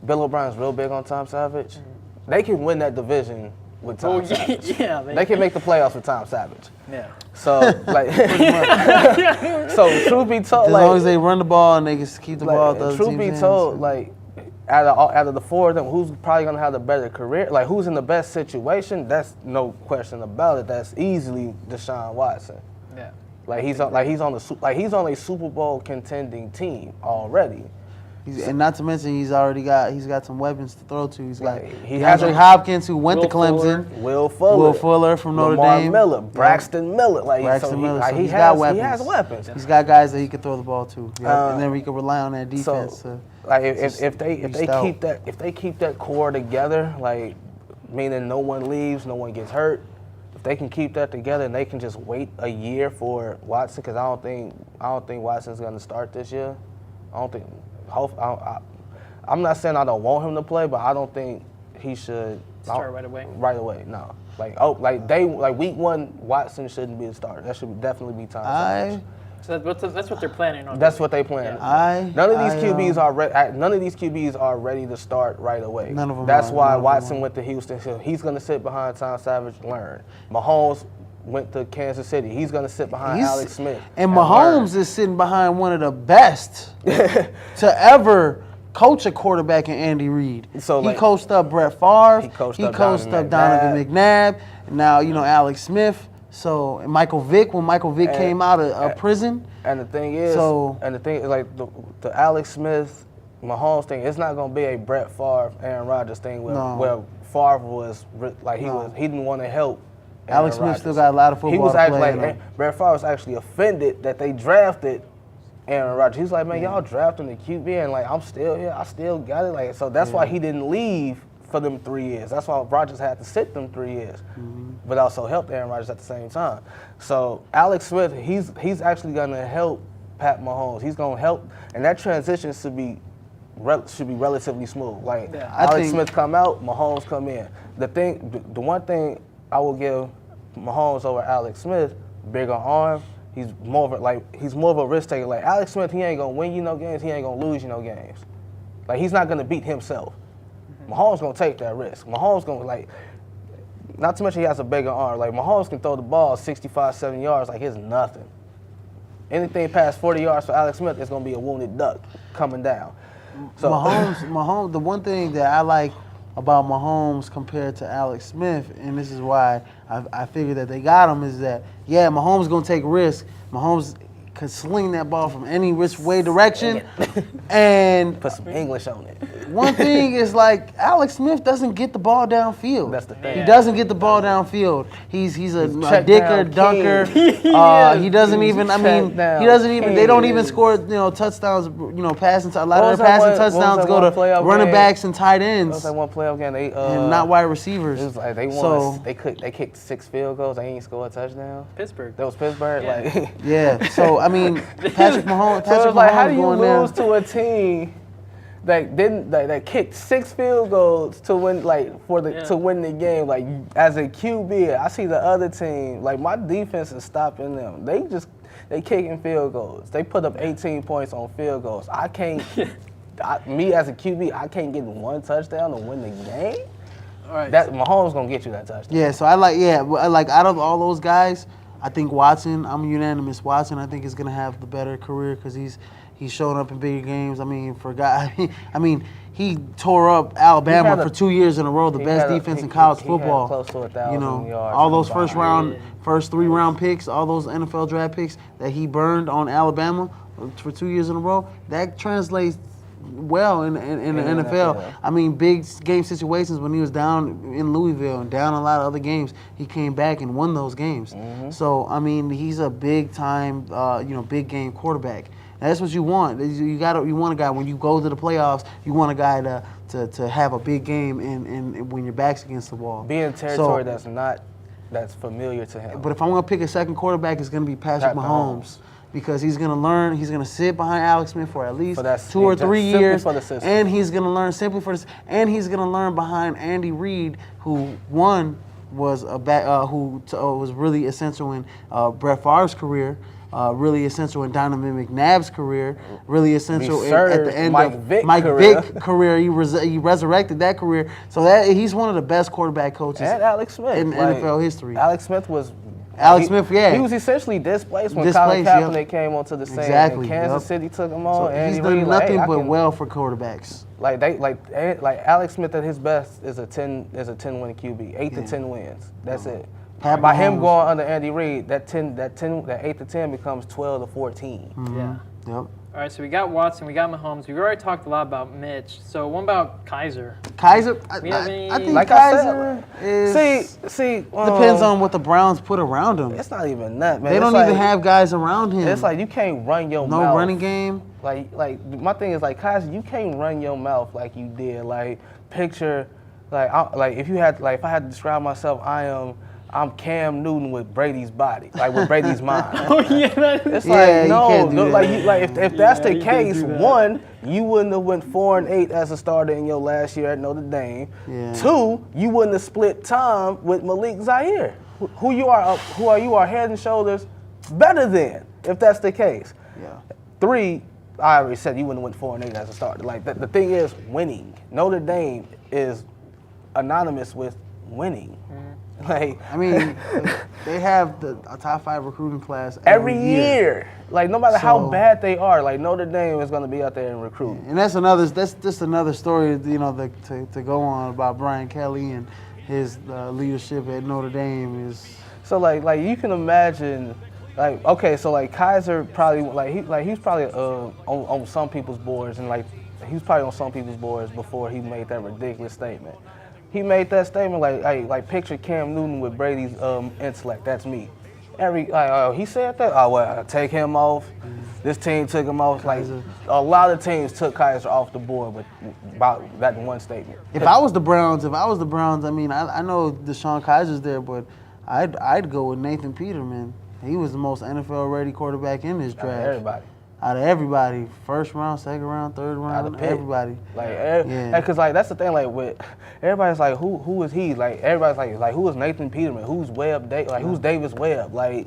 Bill O'Brien's real big on Tom Savage. They can win that division with Tom Savage. Yeah, They can make the playoffs with Tom Savage. Yeah. So like, so truth be told, As like, long as they run the ball and they can keep the ball at the other truth team's be hands. told, like, out of the four of them, who's probably gonna have the better career? Like, who's in the best situation? That's no question about it. That's easily Deshaun Watson. Yeah. He's on a Super Bowl contending team already. And not to mention he's got some weapons to throw to. He's got He has DeAndre a- Hopkins who went to Will Clemson. Will Fuller. Will Fuller from Notre Lamar Dame. Miller, Braxton Miller. Braxton Miller. So he he's got weapons. He has weapons. He's got guys that he can throw the ball to. Yeah. And then we can rely on that defense. So, like, if they stout. keep that core together, like, meaning no one leaves, no one gets hurt. If they can keep that together and they can just wait a year for Watson, because I don't think Watson's going to start this year. I'm not saying I don't want him to play, but I don't think he should Start right away? Right away, no. Like week one, Watson shouldn't be the starter. That should definitely be Tom Savage. So that's what they're planning on. That's what they plan. None of these QBs are ready to start right away. None of them. That's are. why None of them Watson are. went to Houston. So he's going to sit behind Tom Savage, learn. Mahomes went to Kansas City. He's going to sit behind Alex Smith. And learn. Mahomes is sitting behind one of the best to ever coach a quarterback in Andy Reid. So, he like, coached up Brett Favre. He coached He up coached Donovan up Donovan McNabb. Now, Alex Smith. So, and Michael Vick, when Michael Vick came out of prison. And the thing is, like the Alex Smith, Mahomes thing, it's not going to be a Brett Favre, Aaron Rodgers thing where Favre was like he didn't want to help. Alex Smith still got a lot of football He was to actually play. like Brett Favre was actually offended that they drafted Aaron Rodgers. He's like, man, y'all drafting the QB and like I'm still here. I still got it. Like, so that's why he didn't leave for them 3 years. That's why Rodgers had to sit them 3 years, but also helped Aaron Rodgers at the same time. So Alex Smith, he's actually gonna help Pat Mahomes. He's gonna help, and that transition should be relatively smooth. Like Alex Smith come out, Mahomes come in. The one thing I will give Mahomes over Alex Smith, bigger arm. He's more of a risk taker. Like Alex Smith, he ain't gonna win you no games. He ain't gonna lose you no games. Like he's not gonna beat himself. Mahomes gonna take that risk. Mahomes gonna not to mention he has a bigger arm. Like Mahomes can throw the ball 65, 70 yards like it's nothing. Anything past 40 yards for Alex Smith is gonna be a wounded duck coming down. So Mahomes. The one thing that I like about Mahomes compared to Alex Smith, and this is why I figured that they got him, is that Mahomes gonna take risks. Mahomes can sling that ball from any which way direction, and put some English on it. One thing is like Alex Smith doesn't get the ball downfield. That's the thing. He doesn't get the ball downfield. He's a check dicker, down dunker. king. He doesn't He's even. a I mean, check down he doesn't even. They don't king. even score. Touchdowns. Passing. A lot What of was their that passing one- touchdowns what was go that to one playoff running game? backs and tight That ends, was that one playoff game. They and not wide receivers. It was like they won. So They kicked 6 field goals. They ain't scored a touchdown. Pittsburgh. That was Pittsburgh. Yeah. Like yeah. So I mean, Patrick Mahomes. so it's like, how do you going lose there. to a team that kicked 6 field goals to win to win the game? Like as a QB, I see the other team. Like my defense is stopping them. They kicking field goals. They put up 18 points on field goals. I can't. Me as a QB, I can't get 1 touchdown to win the game. All right. That Mahomes gonna get you that touchdown. Yeah, so I like out of all those guys, I think Watson, I'm unanimous. Watson, I think is gonna have the better career because he's shown up in bigger games. I mean, he tore up Alabama for 2 years in a row, the best defense in college football. Close to 1,000 yards. All those first 3 round picks, all those NFL draft picks that he burned on Alabama for 2 years in a row, that translates well in the NFL. I mean, big game situations when he was down in Louisville and down a lot of other games, he came back and won those games. So I mean, he's a big time, big game quarterback. And that's what you want. You want a guy when you go to the playoffs. You want a guy to have a big game and when your back's against the wall. Be in territory that's familiar to him. But if I'm gonna pick a second quarterback, it's gonna be Patrick Mahomes. because he's going to learn. He's going to sit behind Alex Smith for at least For that- 2 or 3 simply years, for the system. and he's going to learn simply for this, and he's going to learn behind Andy Reid, who was was really essential in Brett Favre's career. Really essential in Donovan McNabb's career. Really essential at the end Mike of Vick Mike career. Vick's career. He resurrected that career. So that he's one of the best quarterback coaches And Alex Smith. in like, NFL history. Alex Smith was. Yeah. He was essentially displaced when Displaced, Colin Kaepernick yep. came onto the scene. Exactly, And Kansas yep. City took him So on. and he's done nothing I but can- well for quarterbacks. Like Alex Smith at his best is a 10-win QB, 8 to 10 wins. That's it. Pat By him Mahomes. going under Andy Reid, that 8 to 10 becomes 12 to 14. Yeah. Yep. All right, so we got Watson, we got Mahomes. We've already talked a lot about Mitch. So what about Kaiser? Kaiser, We have any- I think Like I Kaiser is See, depends on what the Browns put around him. It's not even that, man. They don't It's even like- have guys around him. It's like you can't run your no mouth. running game. Like my thing is like Kaiser, you can't run your mouth like you did. Like picture, if I had to describe myself, I'm Cam Newton with Brady's body, like with Brady's mind. Oh yeah, that is. It's Yeah, like you no, can't do that. if that's Yeah, the you can't case, do that. 1, you wouldn't have went 4-8 as a starter in your last year at Notre Dame. Yeah. 2, you wouldn't have split time with Malik Zaire, who you are head and shoulders better than if that's the case. Yeah. 3, I already said you wouldn't have went 4-8 as a starter. Like the thing is winning. Notre Dame is anonymous with winning. Like I mean, they have a top 5 recruiting class every year. Like no matter how So- bad they are, like Notre Dame is going to be out there and recruit. And that's just another story, to go on about Brian Kelly and his leadership at Notre Dame is. So like you can imagine, like okay, so like Kaiser probably he's probably on some people's boards and like he was probably on some people's boards before he made that ridiculous statement. He made that statement like picture Cam Newton with Brady's intellect. That's me. He said that. Oh well, take him off. This team took him off. Like a lot of teams took Kaiser off the board with about that one statement. If I was the Browns, I mean, I know Deshaun Kaiser's there, but I'd go with Nathan Peterman. He was the most NFL-ready quarterback in this draft. Out of everybody, first round, second round, third round, everybody. Because that's the thing. Like with everybody's like, who is he? Like everybody's like who is Nathan Peterman? Who's Webb? Who's Davis Webb? Like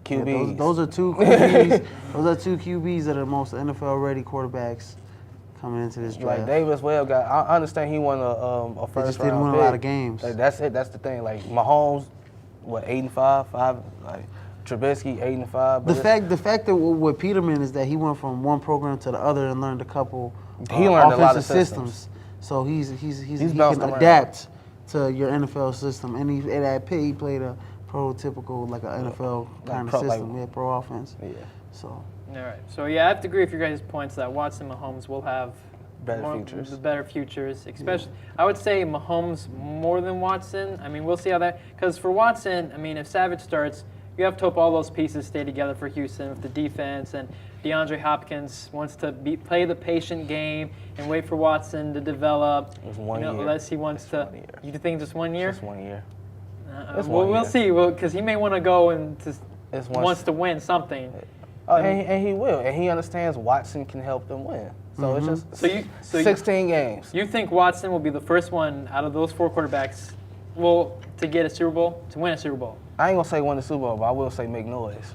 QBs. Yeah, those are 2 QBs. Those are 2 QBs that are the most NFL-ready quarterbacks coming into this draft. Like Davis Webb got. I understand he won a first round. Just didn't win pick. a lot of games. Like, that's it. That's the thing. Like Mahomes, 8-5. Like Trubisky 8-5. The fact that with Peterman is that he went from one program to the other and learned a couple He learned a lot of offensive systems. So he can bounced around. adapt to your NFL system. And at Pitt he played a prototypical like an NFL kind of system, pro offense. Yeah. So. All right. So yeah, I have to agree with your guys' points that Watson, Mahomes will have better futures. Especially, I would say Mahomes more than Watson. I mean, we'll see how that. Because for Watson, I mean, if Savage starts, you have to hope all those pieces stay together for Houston with the defense, and DeAndre Hopkins wants to play the patient game and wait for Watson to develop. It's 1 year. Unless he wants to. 1 year. You think just 1 year? Just 1 year. We'll see. Because he may want to go and wants to win something. And he will, and he understands Watson can help them win. So it's just 16 games. You think Watson will be the first one out of those 4 quarterbacks, to get a Super Bowl, to win a Super Bowl? I ain't gonna say win the Super Bowl, but I will say make noise.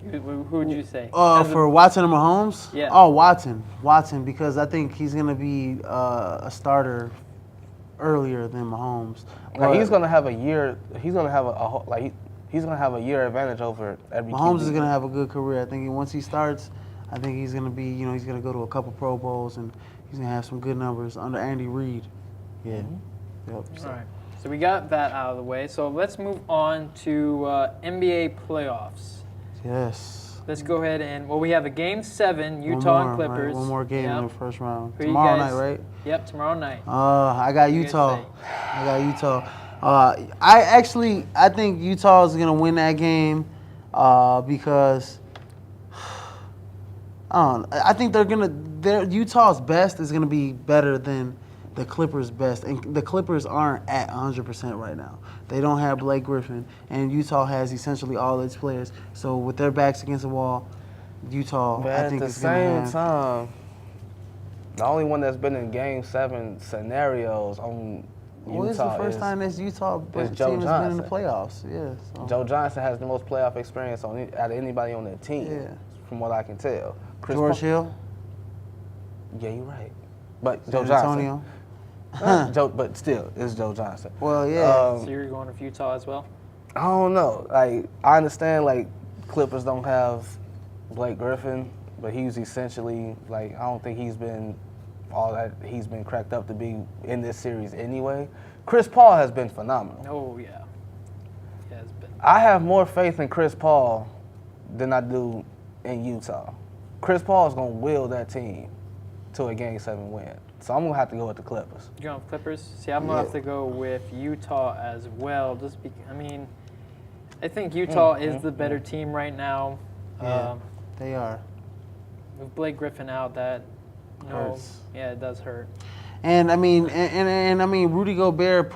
Who would you say? For Watson and Mahomes? Yeah. Oh, Watson, because I think he's gonna be a starter earlier than Mahomes. Like he's gonna have a year. He's gonna have he's gonna have a year advantage over every. Mahomes QB. is gonna have a good career. I think once he starts, I think he's gonna be, he's gonna go to a couple Pro Bowls and he's gonna have some good numbers under Andy Reid. Yeah. Yep. So. All right. So we got that out of the way. So let's move on to NBA playoffs. Yes. Let's go ahead and we have a Game 7, Utah and Clippers. Right? One more game Yep. in the first round. Who Tomorrow you guys- night, right? Yep, tomorrow night. I got you Utah. guys I got Utah. I think Utah is gonna win that game because I don't know. I think Utah's best is gonna be better than the Clippers' best. And the Clippers aren't at 100% right now. They don't have Blake Griffin, and Utah has essentially all its players. So with their backs against the wall, Utah, But I think at the is going to same have. time, the only one that's been in Game 7 scenarios on Well, it's the Utah first is time this Utah team has Joe been in the Johnson. playoffs. Yeah. So. Joe Johnson has the most playoff experience out of anybody on that team, Yeah. from what I can tell. George Hill, Yeah, you're right. But San Joe Johnson. Antonio. But still, it's Joe Johnson. Well, yeah. So you're going with Utah as well? I don't know. Like, I understand, like, Clippers don't have Blake Griffin, but he's essentially, like, I don't think he's been all that he's been cracked up to be in this series anyway. Chris Paul has been phenomenal. Oh, yeah. He has been. I have more faith in Chris Paul than I do in Utah. Chris Paul is going to will that team to a Game 7 win. So I'm going to have to go with the Clippers. You're going with Clippers? See, I'm going to have to go with Utah as well. I think Utah is the better team right now. Yeah, they are. With Blake Griffin out, Hurts. Yeah, it does hurt. And I mean, Rudy Gobert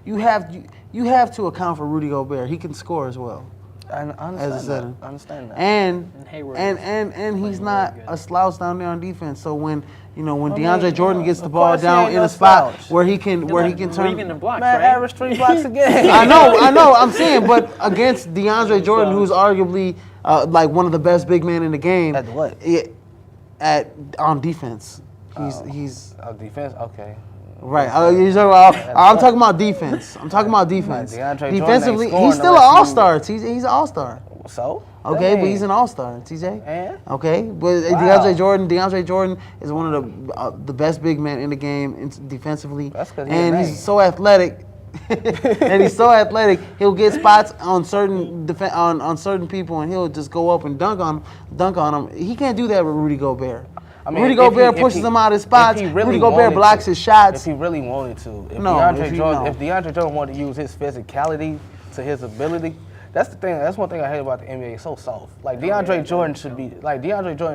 you have to account for Rudy Gobert. He can score as well. I As a understand center. that. I understand that. And Hayward and he's playing not really good. a slouch down there on defense. So when mean, DeAndre Jordan gets the of ball course he down ain't in no a spot slouch. where he can turn. Even in blocks, Man, right? average 3 blocks a game. I know. I'm saying, but against DeAndre Jordan, who's arguably like one of the best big men in the game. At what? On defense, he's Defense? Okay. right. I'm talking about defense. I'm talking about defense. DeAndre Jordan ain't Defensively, scoring he's still an unless you- all-star. He's an all-star. So? Okay, but Dang. he's an all-star, TJ. And? Okay, but Wow. DeAndre Jordan is one of the best big men in the game defensively, That's 'cause he's and a he's name. so athletic. And he's so athletic, he'll get spots on certain on certain people, and he'll just go up and dunk on them. He can't do that with Rudy Gobert. I mean, Rudy if Gobert he- pushes if he- him out of his if spots. he really Rudy Gobert wanted blocks to- his shots. If he really wanted to. If No, DeAndre Jordan wanted to use his physicality to his ability, that's the thing. That's one thing I hate about the NBA. It's so soft. Like DeAndre Jordan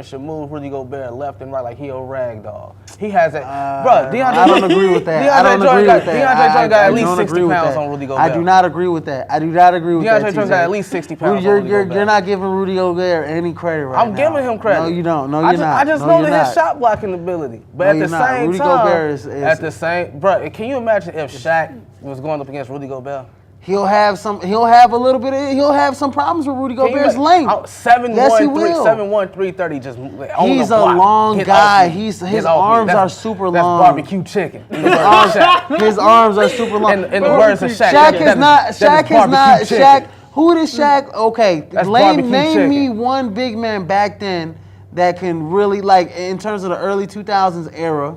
should move Rudy Gobert left and right like he a rag doll. He has that, bro. DeAndre. I don't agree with that. I don't agree with that. DeAndre Jordan got I at least don't 60 agree with pounds that. on Rudy Gobert. I do not agree with that. I do not agree with that. DeAndre Jordan TJ. got at least 60 pounds Rudy, on Rudy Gobert. you're not giving Rudy Gobert any credit right now. I'm giving him credit. No, you don't. No, I you're just, not. I just No, know you're that his not. shot blocking ability. But No, at the you're not. same Rudy time, Gobert is- at the same, bro, can you imagine if Shaq was going up against Rudy Gobert? He'll have some problems with Rudy Gobert's length. 7'1", Yes, he will. 7'1", 330, just on He's the a block. long Get guy. off me. His Get off me. arms That's- are super That's long. barbecue chicken. In the words of Shaq. His arms are super long. In the words of Shaq. Shaq that is is- not. that is Shaq is not. barbecue chicken. Shaq. Who is Shaq? Okay, That's barbecue name me chicken. one big man back then that can really, like, in terms of the early 2000s era,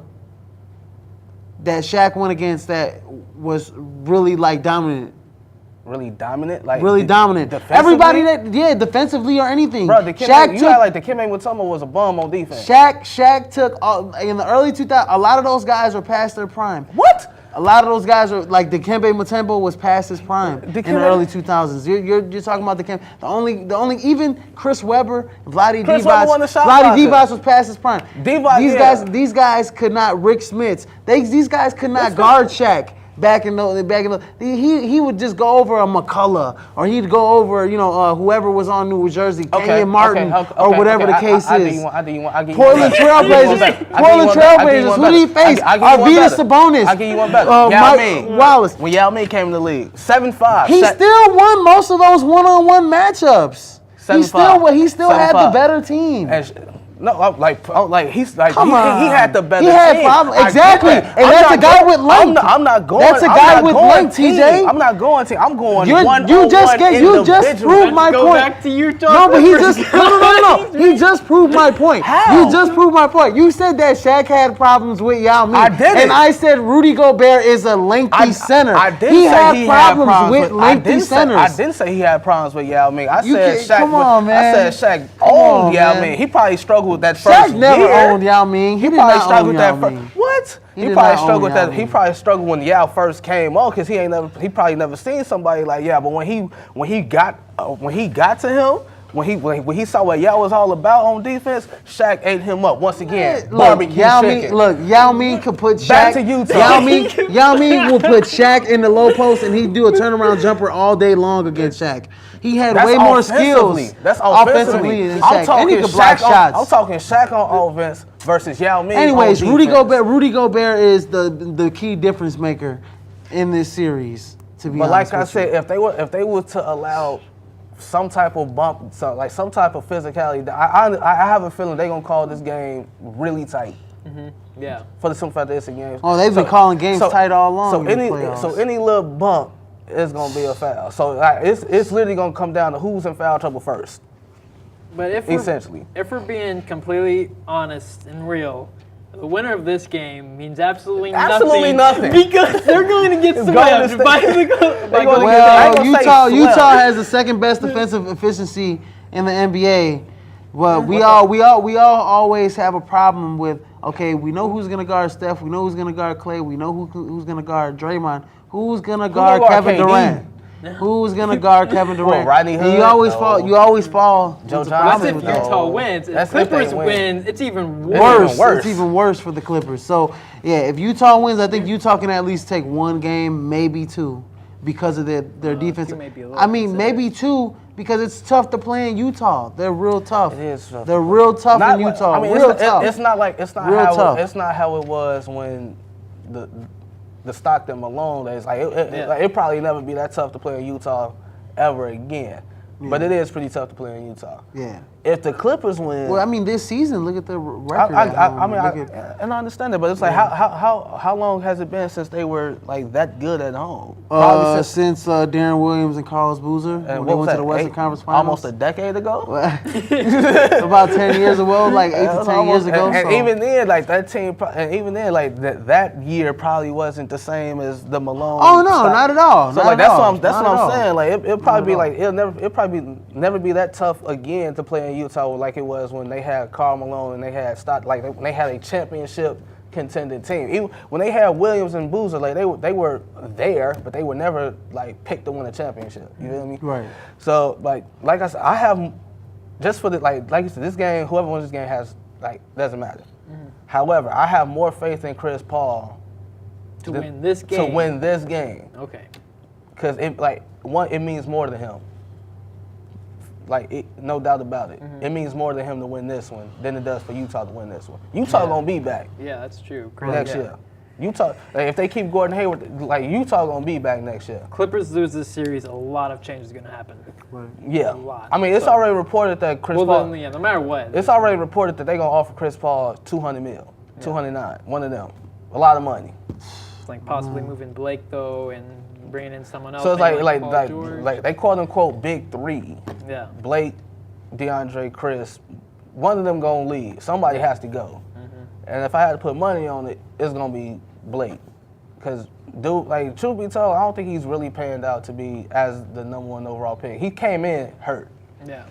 that Shaq went against that was really like dominant. Really dominant, like Really dominant. defensively? Everybody defensively or anything. Bro, the Kim Shaq you took act like the Kim Mutombo was a bum on defense. Shaq took in the early 2000s. A lot of those guys were past their prime. What? A lot of those guys are like Dikembe Mutombo was past his prime in the Dikembe- early 2000s. You're talking about Dikembe. The only even Chris Webber, Vlade Chris Divac. Webber won the shot Vlade blocker. Divac was past his prime. Divac, These guys could not. Rick Smits. These guys could not guard Shaq. Back in the he would just go over a McCullough, or he'd go over whoever was on New Jersey, Kenyon Martin, or whatever the case is. Portland Trailblazers. Who did he face? Arvydas Sabonis. I'll give you one better. Mike Wallace. When Yao Ming came in the league, 7'5". He still won most of those one-on-one matchups. He 7'5". still had the 7'5". better team. He's like Come he on. had the better He had team. problems. I get Exactly. that. And that's a guy with length. I'm not going. That's a guy with length, TJ. I'm not going team. I'm going You just proved my Go point. back to Utah. No, but he Clippers. just no. He just proved my point. How? You just proved my point. You said that Shaq had problems with Yao Ming. I didn't. And I said Rudy Gobert is a lengthy center. I didn't he say had he problems had with lengthy centers. I didn't say he had problems with Yao Ming. I You said can't- Shaq. come on, man. I said Shaq Come owned on, Yao man. Ming. He probably struggled with that Shaq first never year. owned Yao Ming. He did probably not struggled own with that Yao first. Ming. What? He He did probably not struggled own with that. Yao He Ming. probably struggled when Yao first came on because he probably never seen somebody like Yao. But when he got to him, when he saw what y'all was all about on defense, Shaq ate him up once again. Look, Barbecue chicken. Yao Ming could put Shaq. Back to Utah. Yao Ming will put Shaq in the low post and he'd do a turnaround jumper all day long against Shaq. He had way more skills. That's offensively than I'm Shaq. talking And he could block shots. I'm talking Shaq on offense versus Yao Ming. Anyways, on Rudy defense. Gobert is the key difference maker in this series. To be But honest like I with said, you. if they were to allow some type of bump, like some type of physicality, I have a feeling they're gonna call this game really tight. Yeah. For the simple fact that it's a game. Oh, they've been calling games tight all along. So any little bump is gonna be a foul. So it's literally gonna come down to who's in foul trouble first. But if we're being completely honest and real, the winner of this game means absolutely nothing. Because they're going to get swept by Well, Utah has the second best defensive efficiency in the NBA. Well, we all always have a problem with. Okay, we know who's gonna guard Steph. We know who's gonna guard Clay. We know who's gonna guard Draymond. Who's gonna guard Kevin Durant? Who's gonna guard Kevin Durant? Rodney Hood? And you always fall. Joe into Johnson? If Utah wins, if Clippers win, it's even worse. worse. It's even worse for the Clippers. So yeah, if Utah wins, I think Utah can at least take one game, maybe two, because of their defense. Maybe two, because it's tough to play in Utah. They're real tough. It is tough. They're real tough in Utah. Tough. It's not how it was when the Stockton Malone days. It probably never be that tough to play in Utah ever again. Yeah. But it is pretty tough to play in Utah. Yeah. If the Clippers win, well, I mean, this season, look at the record. I understand it, but it's like how long has it been since they were like that good at home? Since Darren Williams and Carlos Boozer, and when they went to the Western Conference Finals. Almost a decade ago. About 10 years ago, like 8 to 10 years ago. And even then, like that team, and even then, like that year probably wasn't the same as the Malone. Oh no, not at all. So that's what I'm saying. Like it'll probably be like it'll probably never be that tough again to play in Utah like it was when they had Karl Malone and they had when they had a championship contending team. Even when they had Williams and Boozer, like they were there, but they were never like picked to win a championship. You feel me? Right. So like I said, I have just for the like you said, this game, whoever wins this game has doesn't matter. Mm-hmm. However, I have more faith in Chris Paul to win this game. To win this game. Okay. Because it means more to him. No doubt about it. Mm-hmm. It means more to him to win this one than it does for Utah to win this one. Utah gonna be back. Yeah, that's true. Next year. Utah, if they keep Gordon Hayward, Utah gonna be back next year. Clippers lose this series, a lot of change is gonna happen. Right. Yeah. A lot. I mean, it's already reported that Chris Paul. No matter what. It's already reported that they're gonna offer Chris Paul $200 million, $209, one of them, a lot of money. It's like possibly moving Blake though and bringing in someone else. So it's like they quote unquote big three. Yeah. Blake, DeAndre, Chris, one of them gonna leave. Somebody has to go. Mm-hmm. And if I had to put money on it, it's gonna be Blake. Cause dude, truth be told, I don't think he's really panned out to be as the #1 overall pick. He came in hurt. Yeah.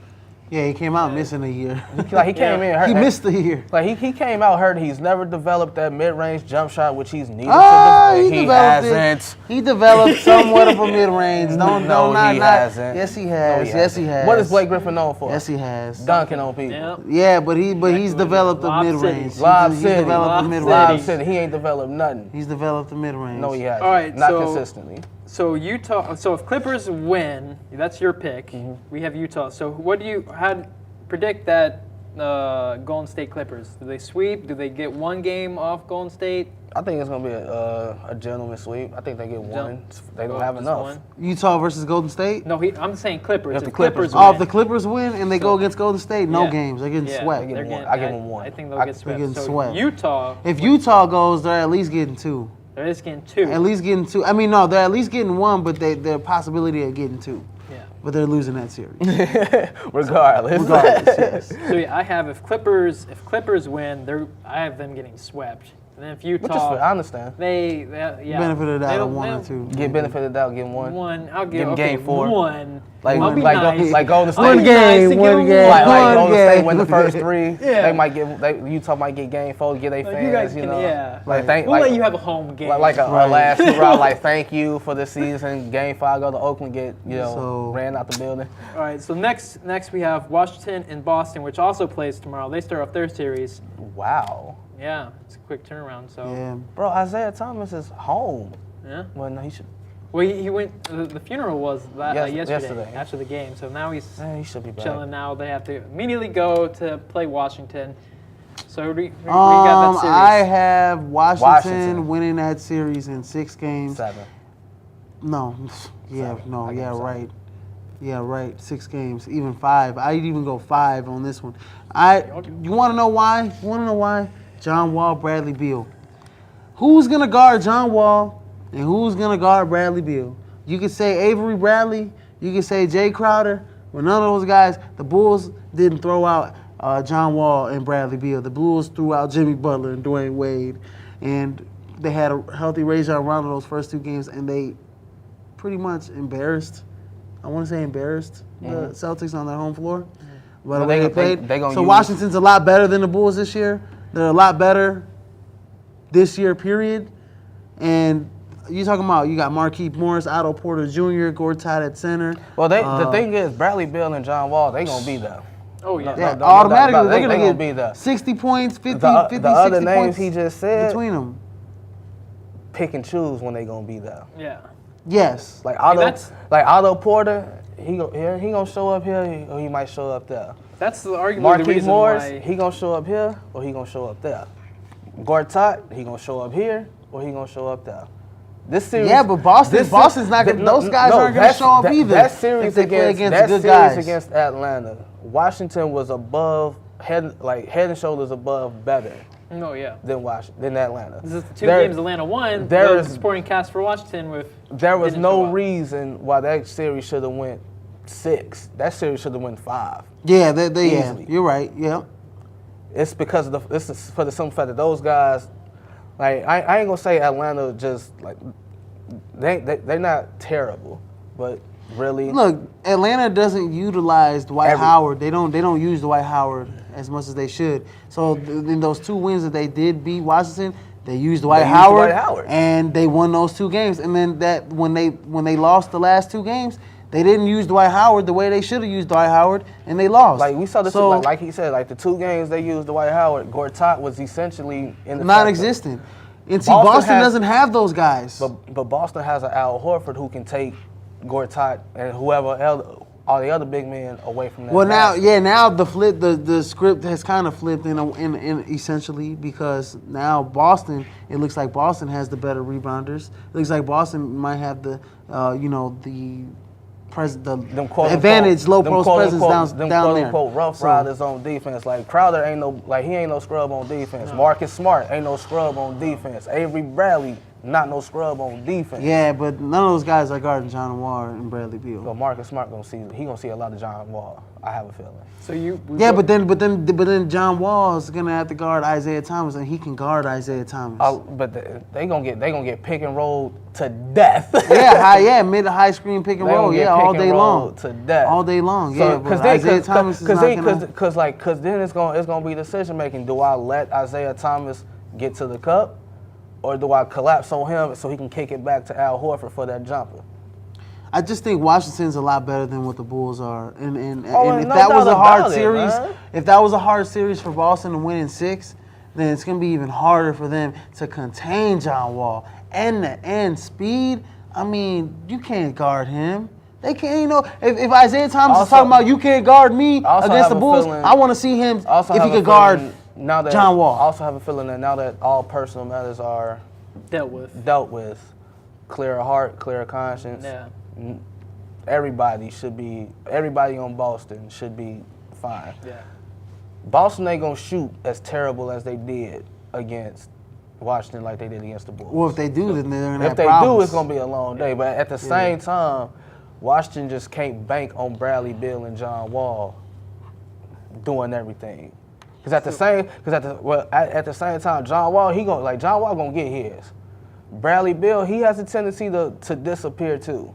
Yeah, he came out missing a year. He came in hurt. He missed a year. He came out hurt. He's never developed that mid-range jump shot, which he's needed to develop. He hasn't. He developed somewhat of a mid-range. He hasn't. Yes, he has. Yes, he has. What is Blake Griffin known for? Yes, he has. Dunking on people. Yeah, but he's developed a mid-range. Lob City. Developed a mid-range. Lob City. He ain't developed nothing. He's developed a mid-range. No, he hasn't. All right, not consistently. So Utah. So if Clippers win, that's your pick. Mm-hmm. We have Utah. So how predict that Golden State Clippers? Do they sweep? Do they get one game off Golden State? I think it's going to be a gentleman sweep. I think they get one. They don't have enough. One. Utah versus Golden State? No, I'm saying Clippers. If the Clippers win. If the Clippers win and they go against Golden State, no games. They're getting swept. I give them one. I think they'll get swept. They're getting swept. Utah. If Utah goes, they're at least getting two. They're at least getting two. At least getting two. I mean, no, they're at least getting one, but there's a possibility of getting two. But they're losing that series. Regardless, yes. So I have if Clippers win, I have them getting swept. And then if Utah, Which is fair. I understand. they yeah. Benefit of the They doubt, don't- 1 they or don't- 2. Get benefit of the doubt, get one. One, I'll Give give him okay, game 4. one. Like, I'll be like, nice. like Golden State. I'll be nice and give him one. Like One Golden State game. win the first 3. Yeah. They might get Utah might get game 4, get their Like, fans. you guys You can, know, yeah. like thank We'll like let you have a home game. like a Right. last round. Like thank you for the season. Game 5, go to Oakland, get So- ran out the building. All right, so next we have Washington and Boston, which also plays tomorrow. They start off their series. Wow, Yeah, it's a quick turnaround. So Yeah. bro, Isaiah Thomas is home. yeah. Well, no, he should. Well, he went. The funeral was yesterday after the game. So now he's He should be back. chilling. Now they have to immediately go to play Washington. So we got that series. I have Washington Washington. winning that series in 6 games. 7. No, yeah, 7. no, I give yeah, him 7. right. Yeah, right. 6 games, even 5. I'd even go 5 on this one. You want to know why? You want to know why? John Wall, Bradley Beal. Who's gonna guard John Wall and who's gonna guard Bradley Beal? You could say Avery Bradley. You could say Jay Crowder. Well, none of those guys. The Bulls didn't throw out John Wall and Bradley Beal. The Bulls threw out Jimmy Butler and Dwayne Wade, and they had a healthy Rajon Rondo those first 2 games, and they pretty much embarrassed. I want to say embarrassed the Celtics on their home floor. By the way they played. So Washington's a lot better than the Bulls this year. They're a lot better this year, period. And you talking about you got Markieff Morris, Otto Porter Jr., Gortat at center. Well, the thing is, Bradley Beal and John Wall, they gonna be there. Oh yeah. Yeah, no automatically doubt. they're They gonna be get there. 60 points, 50, The 50 other 60 names points he just said, between them. pick and choose when they gonna be there. Yeah. Yes. Like that's- Otto Porter, he gonna show up here or he might show up there. That's arguably the Markieff reason Morris, why. he gonna show up here or he gonna show up there. Gortat, he gonna show up here or he gonna show up there. This series, Yeah, but Boston's not gonna. Those guys aren't gonna show up either. That series if they play against against good guys. against Atlanta, Washington was above head and shoulders above better Oh yeah. than Atlanta. This is the 2 There- games Atlanta won. there The is- supporting cast for Washington with. There was didn't show no up. reason why that series should have went 6. That series should have went 5. Yeah, they yeah. Easily. You're right. Yeah. It's because of this is for the simple fact that those guys, like I ain't gonna say Atlanta just like they're not terrible, but really Look, Atlanta doesn't utilize Dwight Every- Howard. They don't use Dwight Howard as much as they should. So in those 2 wins that they did beat Washington, they used Dwight used Howard, Dwight Howard. and they won those 2 games. And then that when they lost the last 2 games, they didn't use Dwight Howard the way they should have used Dwight Howard, and they lost. like we saw this So, like he said, like the 2 games they used Dwight Howard, Gortat was essentially in the non-existent. And see, Boston Boston has- doesn't have those guys. But Boston has an Al Horford who can take Gortat and whoever else, all the other big men away from that. Well, basket. now the script has kind of flipped in essentially because now Boston, it looks like Boston has the better rebounders. It looks like Boston might have the Them quote advantage, low them post quote presence unquote, down quote there. unquote rough So- riders on defense. Like Crowder ain't no scrub on defense. Marcus Smart ain't no scrub on defense. Avery Bradley not no scrub on defense. Yeah, but none of those guys are guarding John Wall and Bradley Beal. But Marcus Smart gonna see a lot of John Wall. I have a feeling. So you. Yeah, but then John Wall is gonna have to guard Isaiah Thomas, and he can guard Isaiah Thomas. But they gonna get pick and roll to death. Mid to high screen pick and They roll, gonna get all pick day and roll long, to death. all day long. So, Yeah, but Isaiah Thomas is not gonna. Cause then it's gonna be decision making. Do I let Isaiah Thomas get to the cup, or do I collapse on him so he can kick it back to Al Horford for that jumper? I just think Washington's a lot better than what the Bulls are, and if no that was doubt a hard about it, series, man. if that was a hard series for Boston to win in 6, then it's gonna be even harder for them to contain John Wall and speed. I mean, you can't guard him. They can't, if Isaiah Thomas is Also- talking about you can't guard me also against have the a Bulls, feeling- I want to see him Also if have he a could guard feeling now that, John Wall. I also have a feeling that now that all personal matters are dealt with. dealt with, clear heart, clear conscience. Yeah. Everybody on Boston should be fine. Yeah. Boston ain't gonna shoot as terrible as they did against Washington like they did against the Bulls. Well, if they do, then they're gonna If have they problems. do, it's gonna be a long day. But at the same time, Washington just can't bank on Bradley Beal and John Wall doing everything. Because at the same time, John Wall gonna get his. Bradley Beal, he has a tendency to disappear too.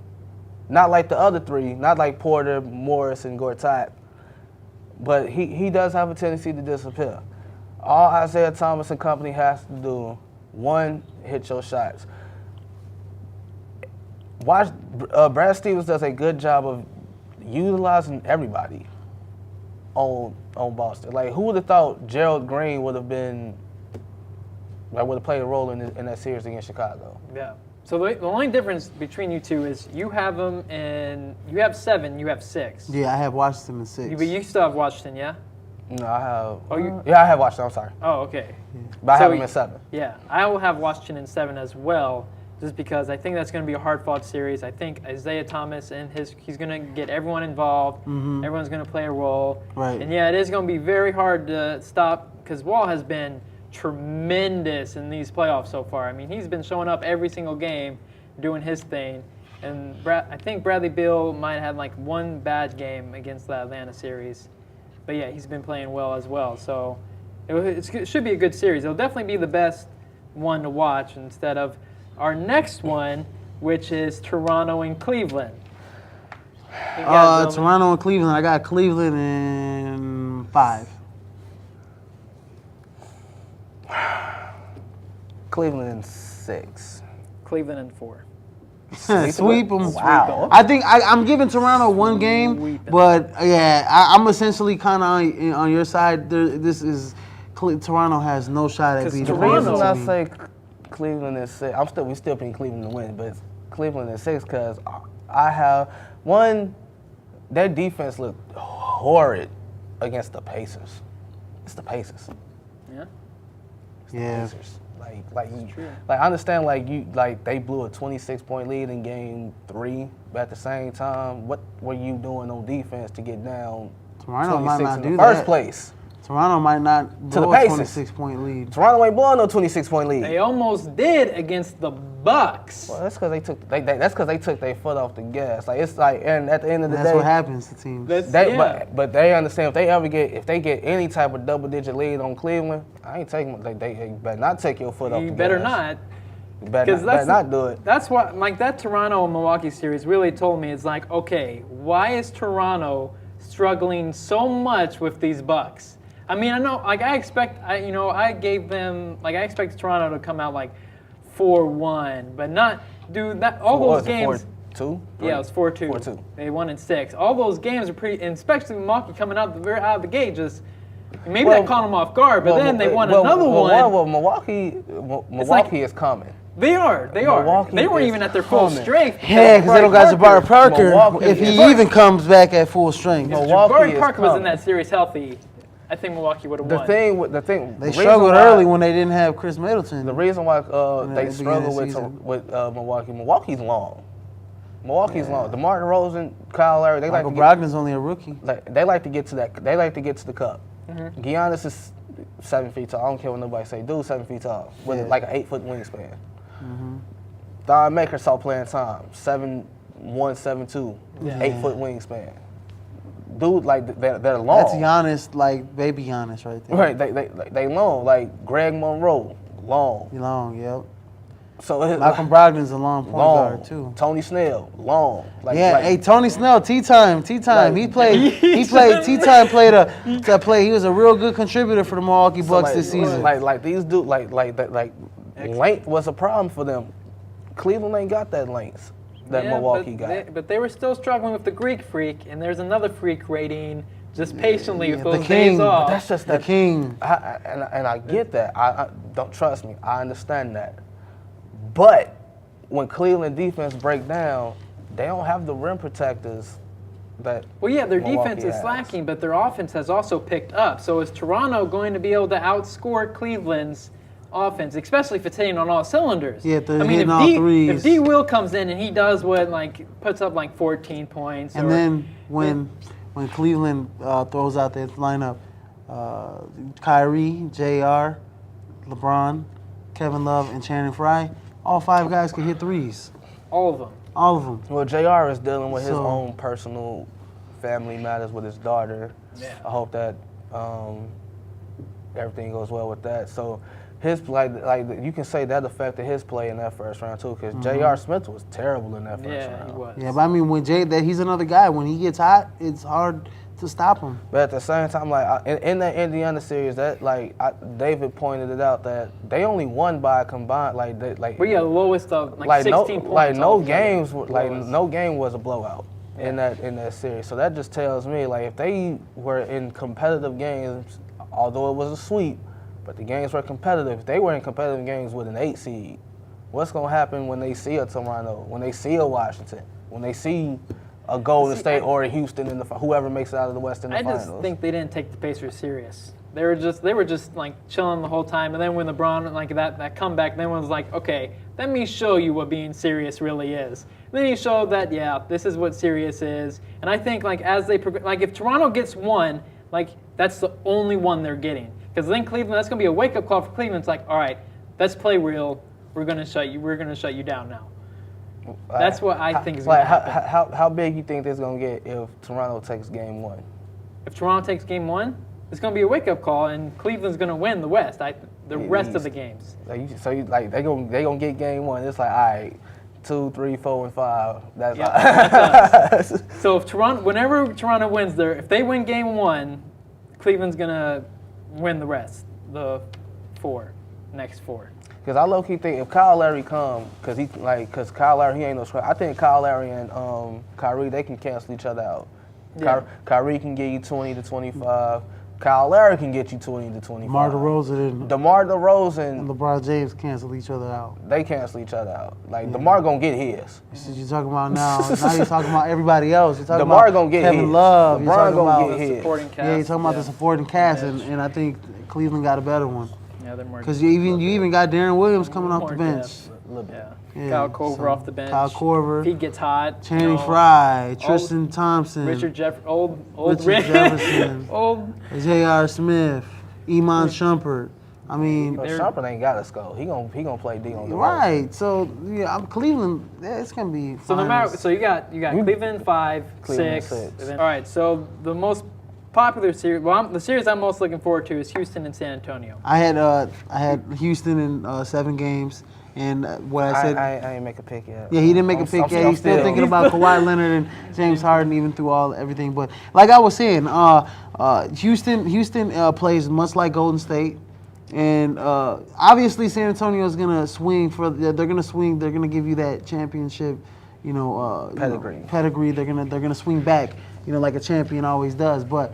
Not like the other three, not like Porter, Morris, and Gortat, but he does have a tendency to disappear. All Isaiah Thomas and company has to do, one, hit your shots. Brad Stevens does a good job of utilizing everybody on Boston. Like, who would have thought Gerald Green would have played a role in that series against Chicago? Yeah. So the only difference between you two is you have them and you have 7, you have 6. Yeah, I have Washington in 6. But you still have Washington, yeah? No, I have. I have Washington. I'm sorry. Oh, okay. But I have him in 7. Yeah, I will have Washington in 7 as well, just because I think that's going to be a hard-fought series. I think Isaiah Thomas he's going to get everyone involved. Mm-hmm. Everyone's going to play a role. Right. And yeah, it is going to be very hard to stop because Wall has been tremendous in these playoffs so far. I mean, he's been showing up every single game, doing his thing. And I think Bradley Beal might have like one bad game against the Atlanta series. But yeah, he's been playing well as well. So it should be a good series. It'll definitely be the best one to watch instead of our next one, which is Toronto and Cleveland. Toronto and Cleveland. I got Cleveland in 5. Cleveland in 6. Cleveland in 4. Sweep them. Wow. I think I'm giving Toronto one game, but yeah, I'm essentially kind of on your side. Toronto has no shot at beating the Toronto. reason I say Cleveland is 6, we still picking Cleveland to win, but it's Cleveland is 6 because I have one. Their defense looked horrid against the Pacers. It's the Pacers. Yeah. It's the Pacers. Like I understand they blew a 26-point lead in game 3, but at the same time, what were you doing on defense to get down Toronto might not do in the first place? Toronto might not blow a 26-point lead. Toronto ain't blowing no 26-point lead. They almost did against the Bucks. Well, that's because they took their foot off the gas. Like it's like, and at the end of the day, that's what happens to teams. But they understand if they get any type of double-digit lead on Cleveland, I ain't taking. They better not take your foot off the gas. You better not. You better not do it. That's what that Toronto and Milwaukee series really told me. It's like, okay, why is Toronto struggling so much with these Bucks? I mean, I know, I expected Toronto to come out 4-1, but not do that. All those games. 4-2? Yeah, it was 4-2. 4-2. They won in 6. All those games are pretty, and especially Milwaukee coming out the gate, just maybe that caught them off guard. But then they won another one. Well, Milwaukee is coming. They are. They weren't even at their full strength. Yeah, because they don't got Jabari Parker. If he even comes back at full strength. If Jabari Parker was in that series healthy, I think Milwaukee would have won. They struggled early when they didn't have Chris Middleton. The reason why they struggle with Milwaukee's long. Milwaukee's long. DeMar DeRozan, Kyle Lowry, Michael Brogdon's only a rookie. They like to get to that. They like to get to the cup. Mm-hmm. Giannis is 7 feet tall. I don't care what nobody say. Dude's 7 feet tall with like an 8-foot wingspan. Mm-hmm. Thon Maker saw playing time. 7'1", 7'2", 8-foot wingspan. Dude, they're long. That's Giannis, baby Giannis right there. Right, they long. Like Greg Monroe, long. Long, yep. So Malcolm Brogdon's a long point guard too. Tony Snell, long. Tony Snell, tea time. He played. Tea time played He was a real good contributor for the Milwaukee Bucks this season. These dudes, length was a problem for them. Cleveland ain't got that length that Milwaukee got. But they were still struggling with the Greek freak, and there's another freak rating just patiently with those days off. But that's just the king. And I get that. I don't trust me. I understand that. But when Cleveland defense break down, they don't have the rim protectors that their defense is slacking, but their offense has also picked up. So is Toronto going to be able to outscore Cleveland's offense, especially if it's hitting on all cylinders? Yeah, hitting all threes. If D. Will comes in and he does puts up 14 points. And then when Cleveland throws out their lineup, Kyrie, JR, LeBron, Kevin Love, and Channing Frye, all 5 guys can hit threes. All of them. All of them. Well, JR is dealing with his own personal family matters with his daughter. Yeah. I hope that everything goes well with that. So his like you can say that affected his play in that first round too, because J.R. Smith was terrible in that first round. Yeah, he was. Yeah, but I mean, when he's another guy. When he gets hot, it's hard to stop him. But at the same time, like in that Indiana series, that David pointed it out that they only won by a combined But yeah, the lowest of 16 points. no game was a blowout in that series. So that just tells me like if they were in competitive games, although it was a sweep, but the games were competitive. If they were in competitive games with an 8 seed, what's gonna happen when they see a Toronto, when they see a Washington, when they see a Golden State or a Houston in the whoever makes it out of the West in the finals? I just think they didn't take the Pacers serious. They were just like chilling the whole time, and then when LeBron like that comeback, then was like, okay, let me show you what being serious really is. And then he showed that this is what serious is. And I think like as they like if Toronto gets one, like that's the only one they're getting. Because then Cleveland, that's gonna be a wake up call for Cleveland. It's like, all right, let's play real. We're gonna shut you down now. That's what I think is going to happen. How big you think this is going to get if Toronto takes game one? If Toronto takes game one, it's going to be a wake-up call, and Cleveland's going to win the West. The rest of the games. They gonna get game one. It's like, all right, 2, 3, 4, and 5. That's us. So whenever Toronto wins if they win game one, Cleveland's going to win the rest, the next 4. Because I low-key think if Kyle Lowry come, because Kyle Lowry, he ain't no scrub. I think Kyle Lowry and Kyrie, they can cancel each other out. Yeah. Kyrie can get you 20 to 25. Kyle Lowry can get you 20 to 25. DeMar DeRozan and LeBron James cancel each other out. They cancel each other out. Like, DeMar gonna get his. That's what you're talking about now. Now you're talking about everybody else. You're talking DeMar about gonna get Kevin his. Love. LeBron gonna get his. Supporting cast. Yeah, you're talking about the supporting cast, and I think Cleveland got a better one. Yeah, they're more. Because you even got Darren Williams coming off the bench. Yeah. Kyle Korver off the bench. Kyle Korver. If he gets hot. Channing Frye, Tristan Thompson. Richard Jefferson. Richard Jefferson. Old. J.R. Smith. Iman Shumpert. I mean, Shumpert ain't got to score. He gonna play D on the right. So yeah, Cleveland. It's gonna be. So no matter. So you got Cleveland 5, Cleveland 6. All right. So the most popular series. Well, the series I'm most looking forward to is Houston and San Antonio. I had Houston in 7 games. And what I said, I ain't make a pick yet. Yeah, he didn't make a pick yet. He's still thinking about Kawhi Leonard and James Harden, even through everything. But like I was saying, Houston plays much like Golden State, and obviously San Antonio is gonna swing for. They're gonna swing. They're gonna give you that championship, pedigree. They're gonna swing back, like a champion always does. But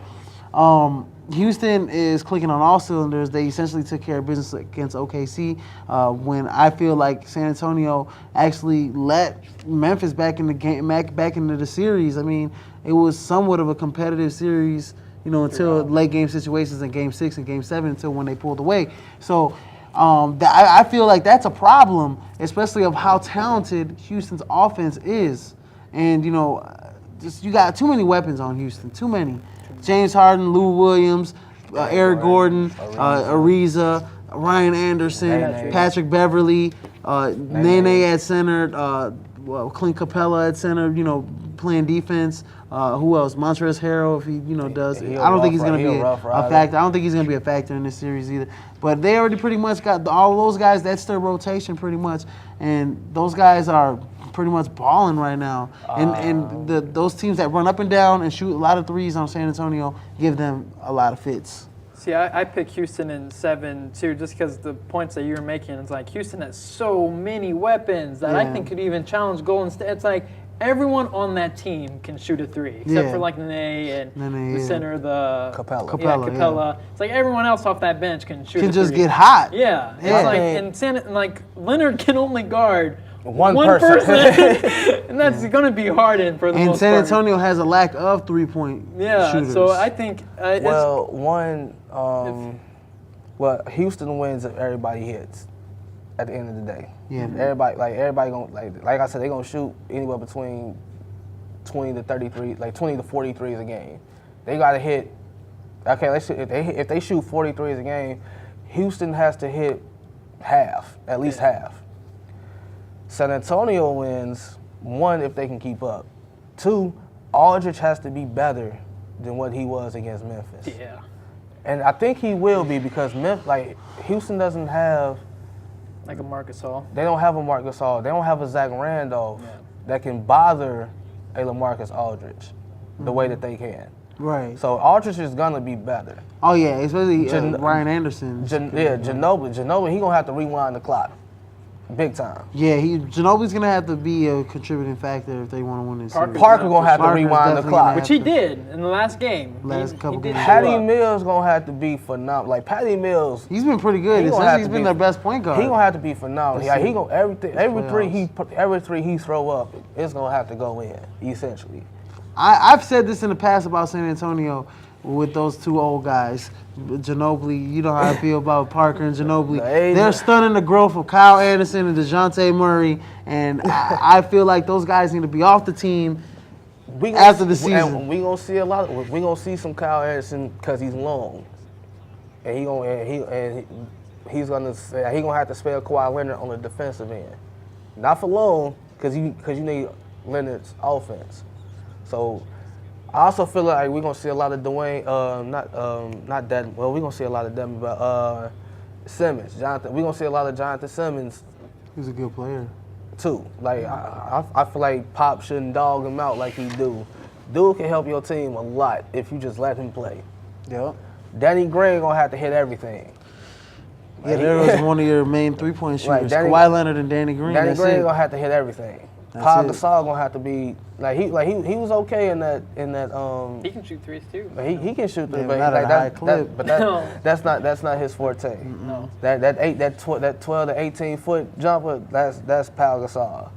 Houston is clicking on all cylinders. They essentially took care of business against OKC when I feel like San Antonio actually let Memphis back in the game, back into the series. I mean, it was somewhat of a competitive series, until late game situations in Game 6 and Game 7, until when they pulled away. So I feel like that's a problem, especially of how talented Houston's offense is. And, you got too many weapons on Houston, too many. James Harden, Lou Williams, Eric Gordon, Ariza, Ryan Anderson, Patrick Beverly, Nene at center, Clint Capella at center, playing defense. Who else? Montrezl Harrell, if he, does. I don't think he's going to be a factor. I don't think he's going to be a factor in this series either. But they already pretty much got all those guys. That's their rotation pretty much. And those guys are pretty much balling right now. And those teams that run up and down and shoot a lot of threes on San Antonio give them a lot of fits. See, I picked Houston in 7 too, just because the points that you were making. It's like Houston has so many weapons that I think could even challenge Golden State. It's like everyone on that team can shoot a 3, except for like Nene and the center, the Capella. Capella. It's like everyone else off that bench can shoot. Can a just 3. get hot. Yeah, it's like Leonard can only guard one person. And that's going to be Harden for the most part. And San Antonio has a lack of 3-point shooters. So I think Houston wins if everybody hits at the end of the day. Yeah. Everybody gonna like I said, they gonna shoot anywhere between 20 to 33, 20 to 43s a game. They gotta hit. Okay, if they shoot 43s a game, Houston has to hit half, at least half. San Antonio wins, 1, if they can keep up. 2, Aldridge has to be better than what he was against Memphis. Yeah. And I think he will be because Houston doesn't have Like a Marc Gasol. They don't have a Marc Gasol. They don't have a Zach Randolph that can bother a LaMarcus Aldridge the way that they can. Right. So Aldridge is gonna be better. Oh yeah, especially Ryan Anderson. Ginobili, he gonna have to rewind the clock, big time. Yeah, Ginobili's gonna have to be a contributing factor if they want to win this series. Parker gonna have to rewind the clock, which he did in the last game. Couple games. Patty Mills gonna have to be phenomenal. Like Patty Mills, he's been pretty good. He's been their best point guard. He gonna have to be phenomenal. Yeah, he gonna every three he throw up, it's gonna have to go in essentially. I've said this in the past about San Antonio with those two old guys. Ginobili, you know how I feel about Parker and Ginobili. They're stunning the growth of Kyle Anderson and DeJounte Murray, and I feel like those guys need to be off the team after the season. And we gonna see some Kyle Anderson because he's long, and he's gonna have to spell Kawhi Leonard on the defensive end, not for long because you need Leonard's offense. So I also feel like we're gonna see a lot of Dwayne, we're gonna see a lot of them, but Simmons, Jonathan. We're gonna see a lot of Jonathan Simmons. He's a good player too. Like I feel like Pop shouldn't dog him out like he do. Dude can help your team a lot if you just let him play. Yep. Danny Green gonna have to hit everything. Yeah, there was one of your main 3-point shooters, Kawhi Leonard and Danny Green. Danny Green gonna have to hit everything. Paul Gasol gonna have to be he was okay in that. He can shoot threes too. He can shoot threes, but not at a high clip. But that's not his forte. No. That 12 to 18 foot jumper, that's Paul Gasol.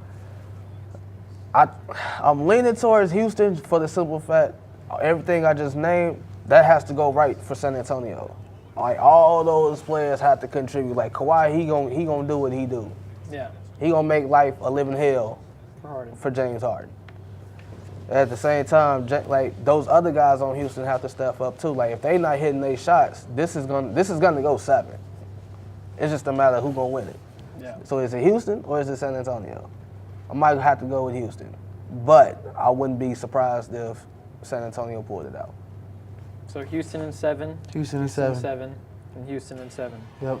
I'm leaning towards Houston for the simple fact everything I just named that has to go right for San Antonio. Like all those players have to contribute. Like Kawhi, he gonna do what he do. Yeah. He gonna make life a living hell for James Harden. At the same time, like those other guys on Houston have to step up too. Like if they not hitting their shots, this is gonna go 7. It's just a matter of who gonna win it. Yeah. So is it Houston or is it San Antonio? I might have to go with Houston, but I wouldn't be surprised if San Antonio pulled it out. So Houston in 7. Houston in 7. And Houston in 7. Yep.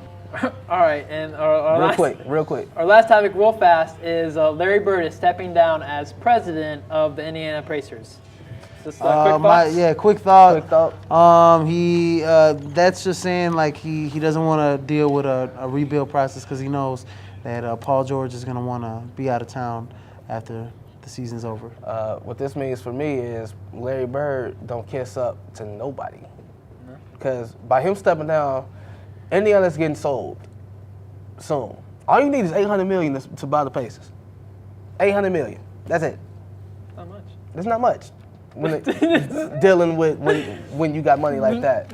All right, and our real quick. Our last topic, real fast, is Larry Bird is stepping down as president of the Indiana Pacers. Just quick thoughts? Quick thought. Quick thought. That's just saying like he doesn't want to deal with a rebuild process because he knows that Paul George is going to want to be out of town after the season's over. What this means for me is Larry Bird don't kiss up to nobody. Because by him stepping down, Indiana's getting sold soon. All you need is $800 million to buy the Pacers. $800 million. That's it. Not much. That's not much. Dealing with when you got money like that.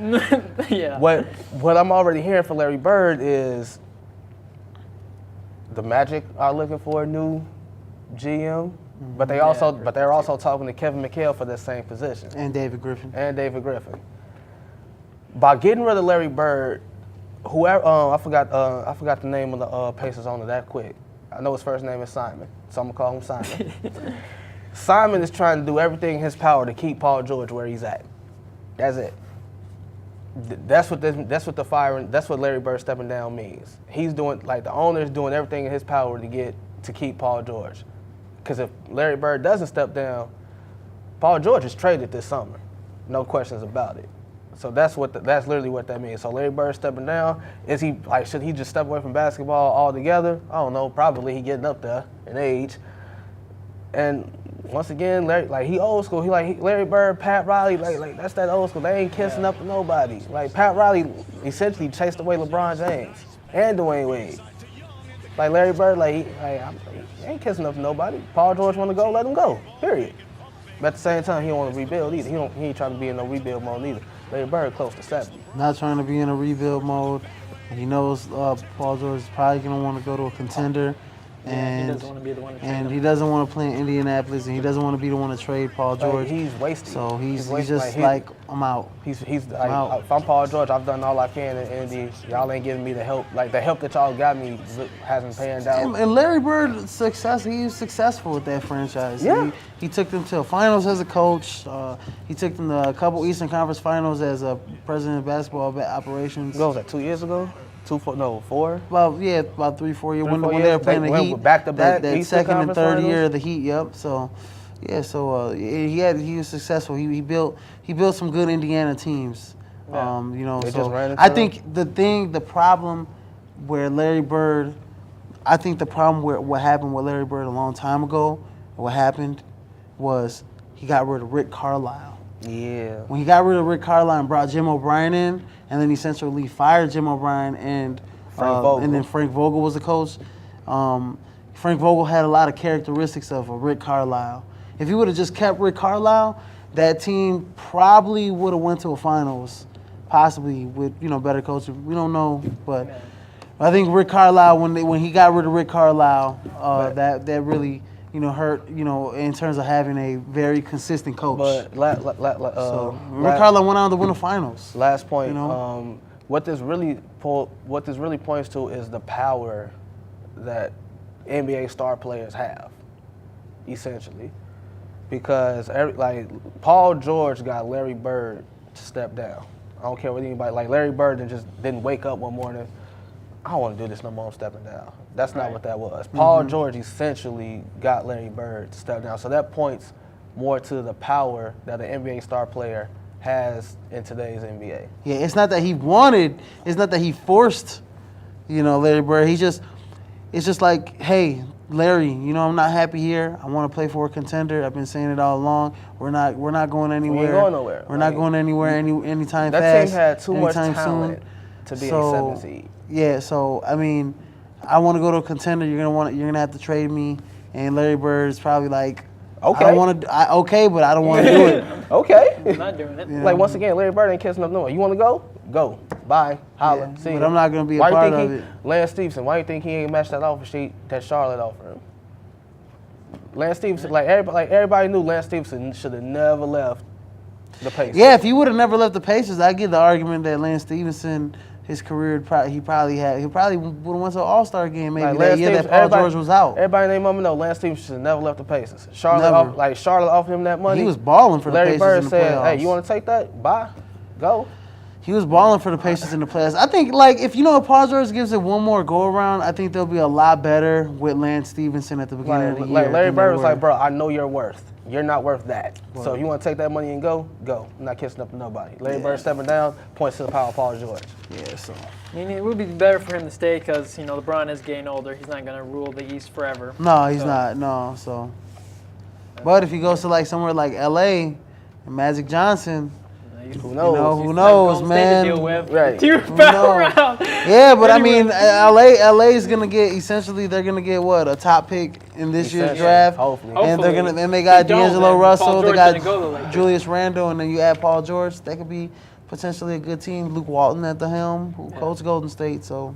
Yeah. What I'm already hearing for Larry Bird is the Magic are looking for a new GM, but they're also talking to Kevin McHale for that same position. And David Griffin. By getting rid of Larry Bird, whoever I forgot the name of the Pacers owner that quick. I know his first name is Simon, so I'm gonna call him Simon. Simon is trying to do everything in his power to keep Paul George where he's at. That's it. That's what Larry Bird stepping down means. He's doing the owner is doing everything in his power to keep Paul George. Because if Larry Bird doesn't step down, Paul George is traded this summer. No questions about it. So that's literally what that means. So Larry Bird stepping down, should he just step away from basketball altogether? I don't know. Probably he getting up there in age. And once again, Larry, he old school. Larry Bird, Pat Riley, that's that old school. They ain't kissing up to nobody. Like Pat Riley essentially chased away LeBron James and Dwayne Wade. Like Larry Bird, he ain't kissing up to nobody. Paul George want to go, let him go. Period. But at the same time, he don't want to rebuild either. He ain't trying to be in no rebuild mode either. Larry Bird close to 70. Not trying to be in a rebuild mode. He knows Paul George is probably going to want to go to a contender. And he doesn't want to be the one to trade and him. he doesn't want to play in Indianapolis, and he doesn't want to be the one to trade Paul George. He's wasted. So he's wasted. just like, I'm out. He's like, out. if I'm Paul George, I've done all I can in Indy. Y'all ain't giving me the help. Like the help that y'all got me hasn't panned out. And Larry Bird, he was successful with that franchise. Yeah. He took them to a finals as a coach. He took them to a couple Eastern Conference finals as a president of basketball operations. What was that, 2 years ago? 4? About 3-4 years when 4 they were years. playing They the went Heat. with back-to-back that Eastern second and Conference third finals? year of the Heat. Yep. So he was successful. He built some good Indiana teams. Yeah. They just ran into I them. think the problem where Larry Bird, what happened with Larry Bird a long time ago, what happened was he got rid of Rick Carlisle. Yeah. When he got rid of Rick Carlisle and brought Jim O'Brien in, and then essentially fired Jim O'Brien and then Frank Vogel was the coach. Frank Vogel had a lot of characteristics of a Rick Carlisle. If he would have just kept Rick Carlisle, that team probably would have went to a finals, possibly with better coaching. We don't know, but I think Rick Carlisle when he got rid of Rick Carlisle, that really hurt in terms of having a very consistent coach. But Rick Carlisle went on to win the finals. Last point. What this really points to is the power that NBA star players have, essentially, because Paul George got Larry Bird to step down. I don't care what anybody Larry Bird just didn't wake up one morning. I don't want to do this no more. I'm stepping down. That's not what that was. Paul George essentially got Larry Bird to step down. So that points more to the power that an NBA star player has in today's NBA. Yeah, it's not that he wanted, it's not that he forced, Larry Bird. It's just like, hey, Larry, I'm not happy here. I want to play for a contender. I've been saying it all along. We're not going anywhere. We ain't going nowhere. We're not going anywhere anytime that fast. That team had too much anytime talent soon. to be a 7 seed. Yeah, so I mean, I want to go to a contender. You're gonna have to trade me. And Larry Bird's probably like, okay, I don't want to. Okay, but I don't want to do it. Okay, I'm not doing it. Yeah. Like once again, Larry Bird ain't catching up no more. You want to go? Go. Bye. Holla. Yeah, See but you. I'm not gonna be a part of it. Lance Stevenson. Why do you think he ain't matched that offer sheet that Charlotte offered him? Lance Stevenson, everybody knew Lance Stevenson should have never left the Pacers. Yeah, if he would have never left the Pacers, I get the argument that Lance Stevenson, his career, he probably would have went to an All-Star game maybe that year that Paul George was out. Everybody named mama know Lance Stevenson should have never left the Pacers. Charlotte offered him that money. He was balling for the Larry Pacers Bird in the said, playoffs. "Hey, you want to take that? Bye, go." He was balling for the Pacers in the playoffs. I think, if Paul George gives it one more go-around, I think they'll be a lot better with Lance Stevenson at the beginning of the year. Larry Bird was like, bro, I know your worth. You're not worth that. So if you want to take that money and go. I'm not kissing up to nobody. Larry Bird stepping down points to the power of Paul George. Yeah, so. I mean, it would be better for him to stay because, LeBron is getting older. He's not going to rule the East forever. No, he's not. No, so. But if he goes to, somewhere like L.A., and Magic Johnson, who knows? Who knows, man? To deal with. Right. Round. Yeah, but I mean, LA is gonna get they're gonna get what, a top pick in this year's draft, hopefully. And they got D'Angelo Russell, they got go Julius Randle, and then you add Paul George. That could be potentially a good team. Luke Walton at the helm, who coached Golden State, so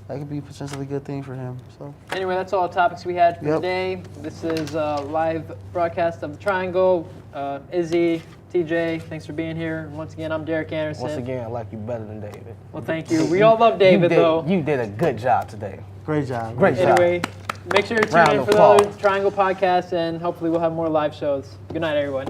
that could be potentially a good thing for him. So anyway, that's all the topics we had for today. This is a live broadcast of the Triangle. Izzy, TJ, thanks for being here. Once again, I'm Derrick Anderson. Once again, I like you better than David. Well, thank you. We all love David, though. You did a good job today. great job. Great job. Anyway, make sure to tune in for the other Triangle podcast, and hopefully we'll have more live shows. Good night, everyone.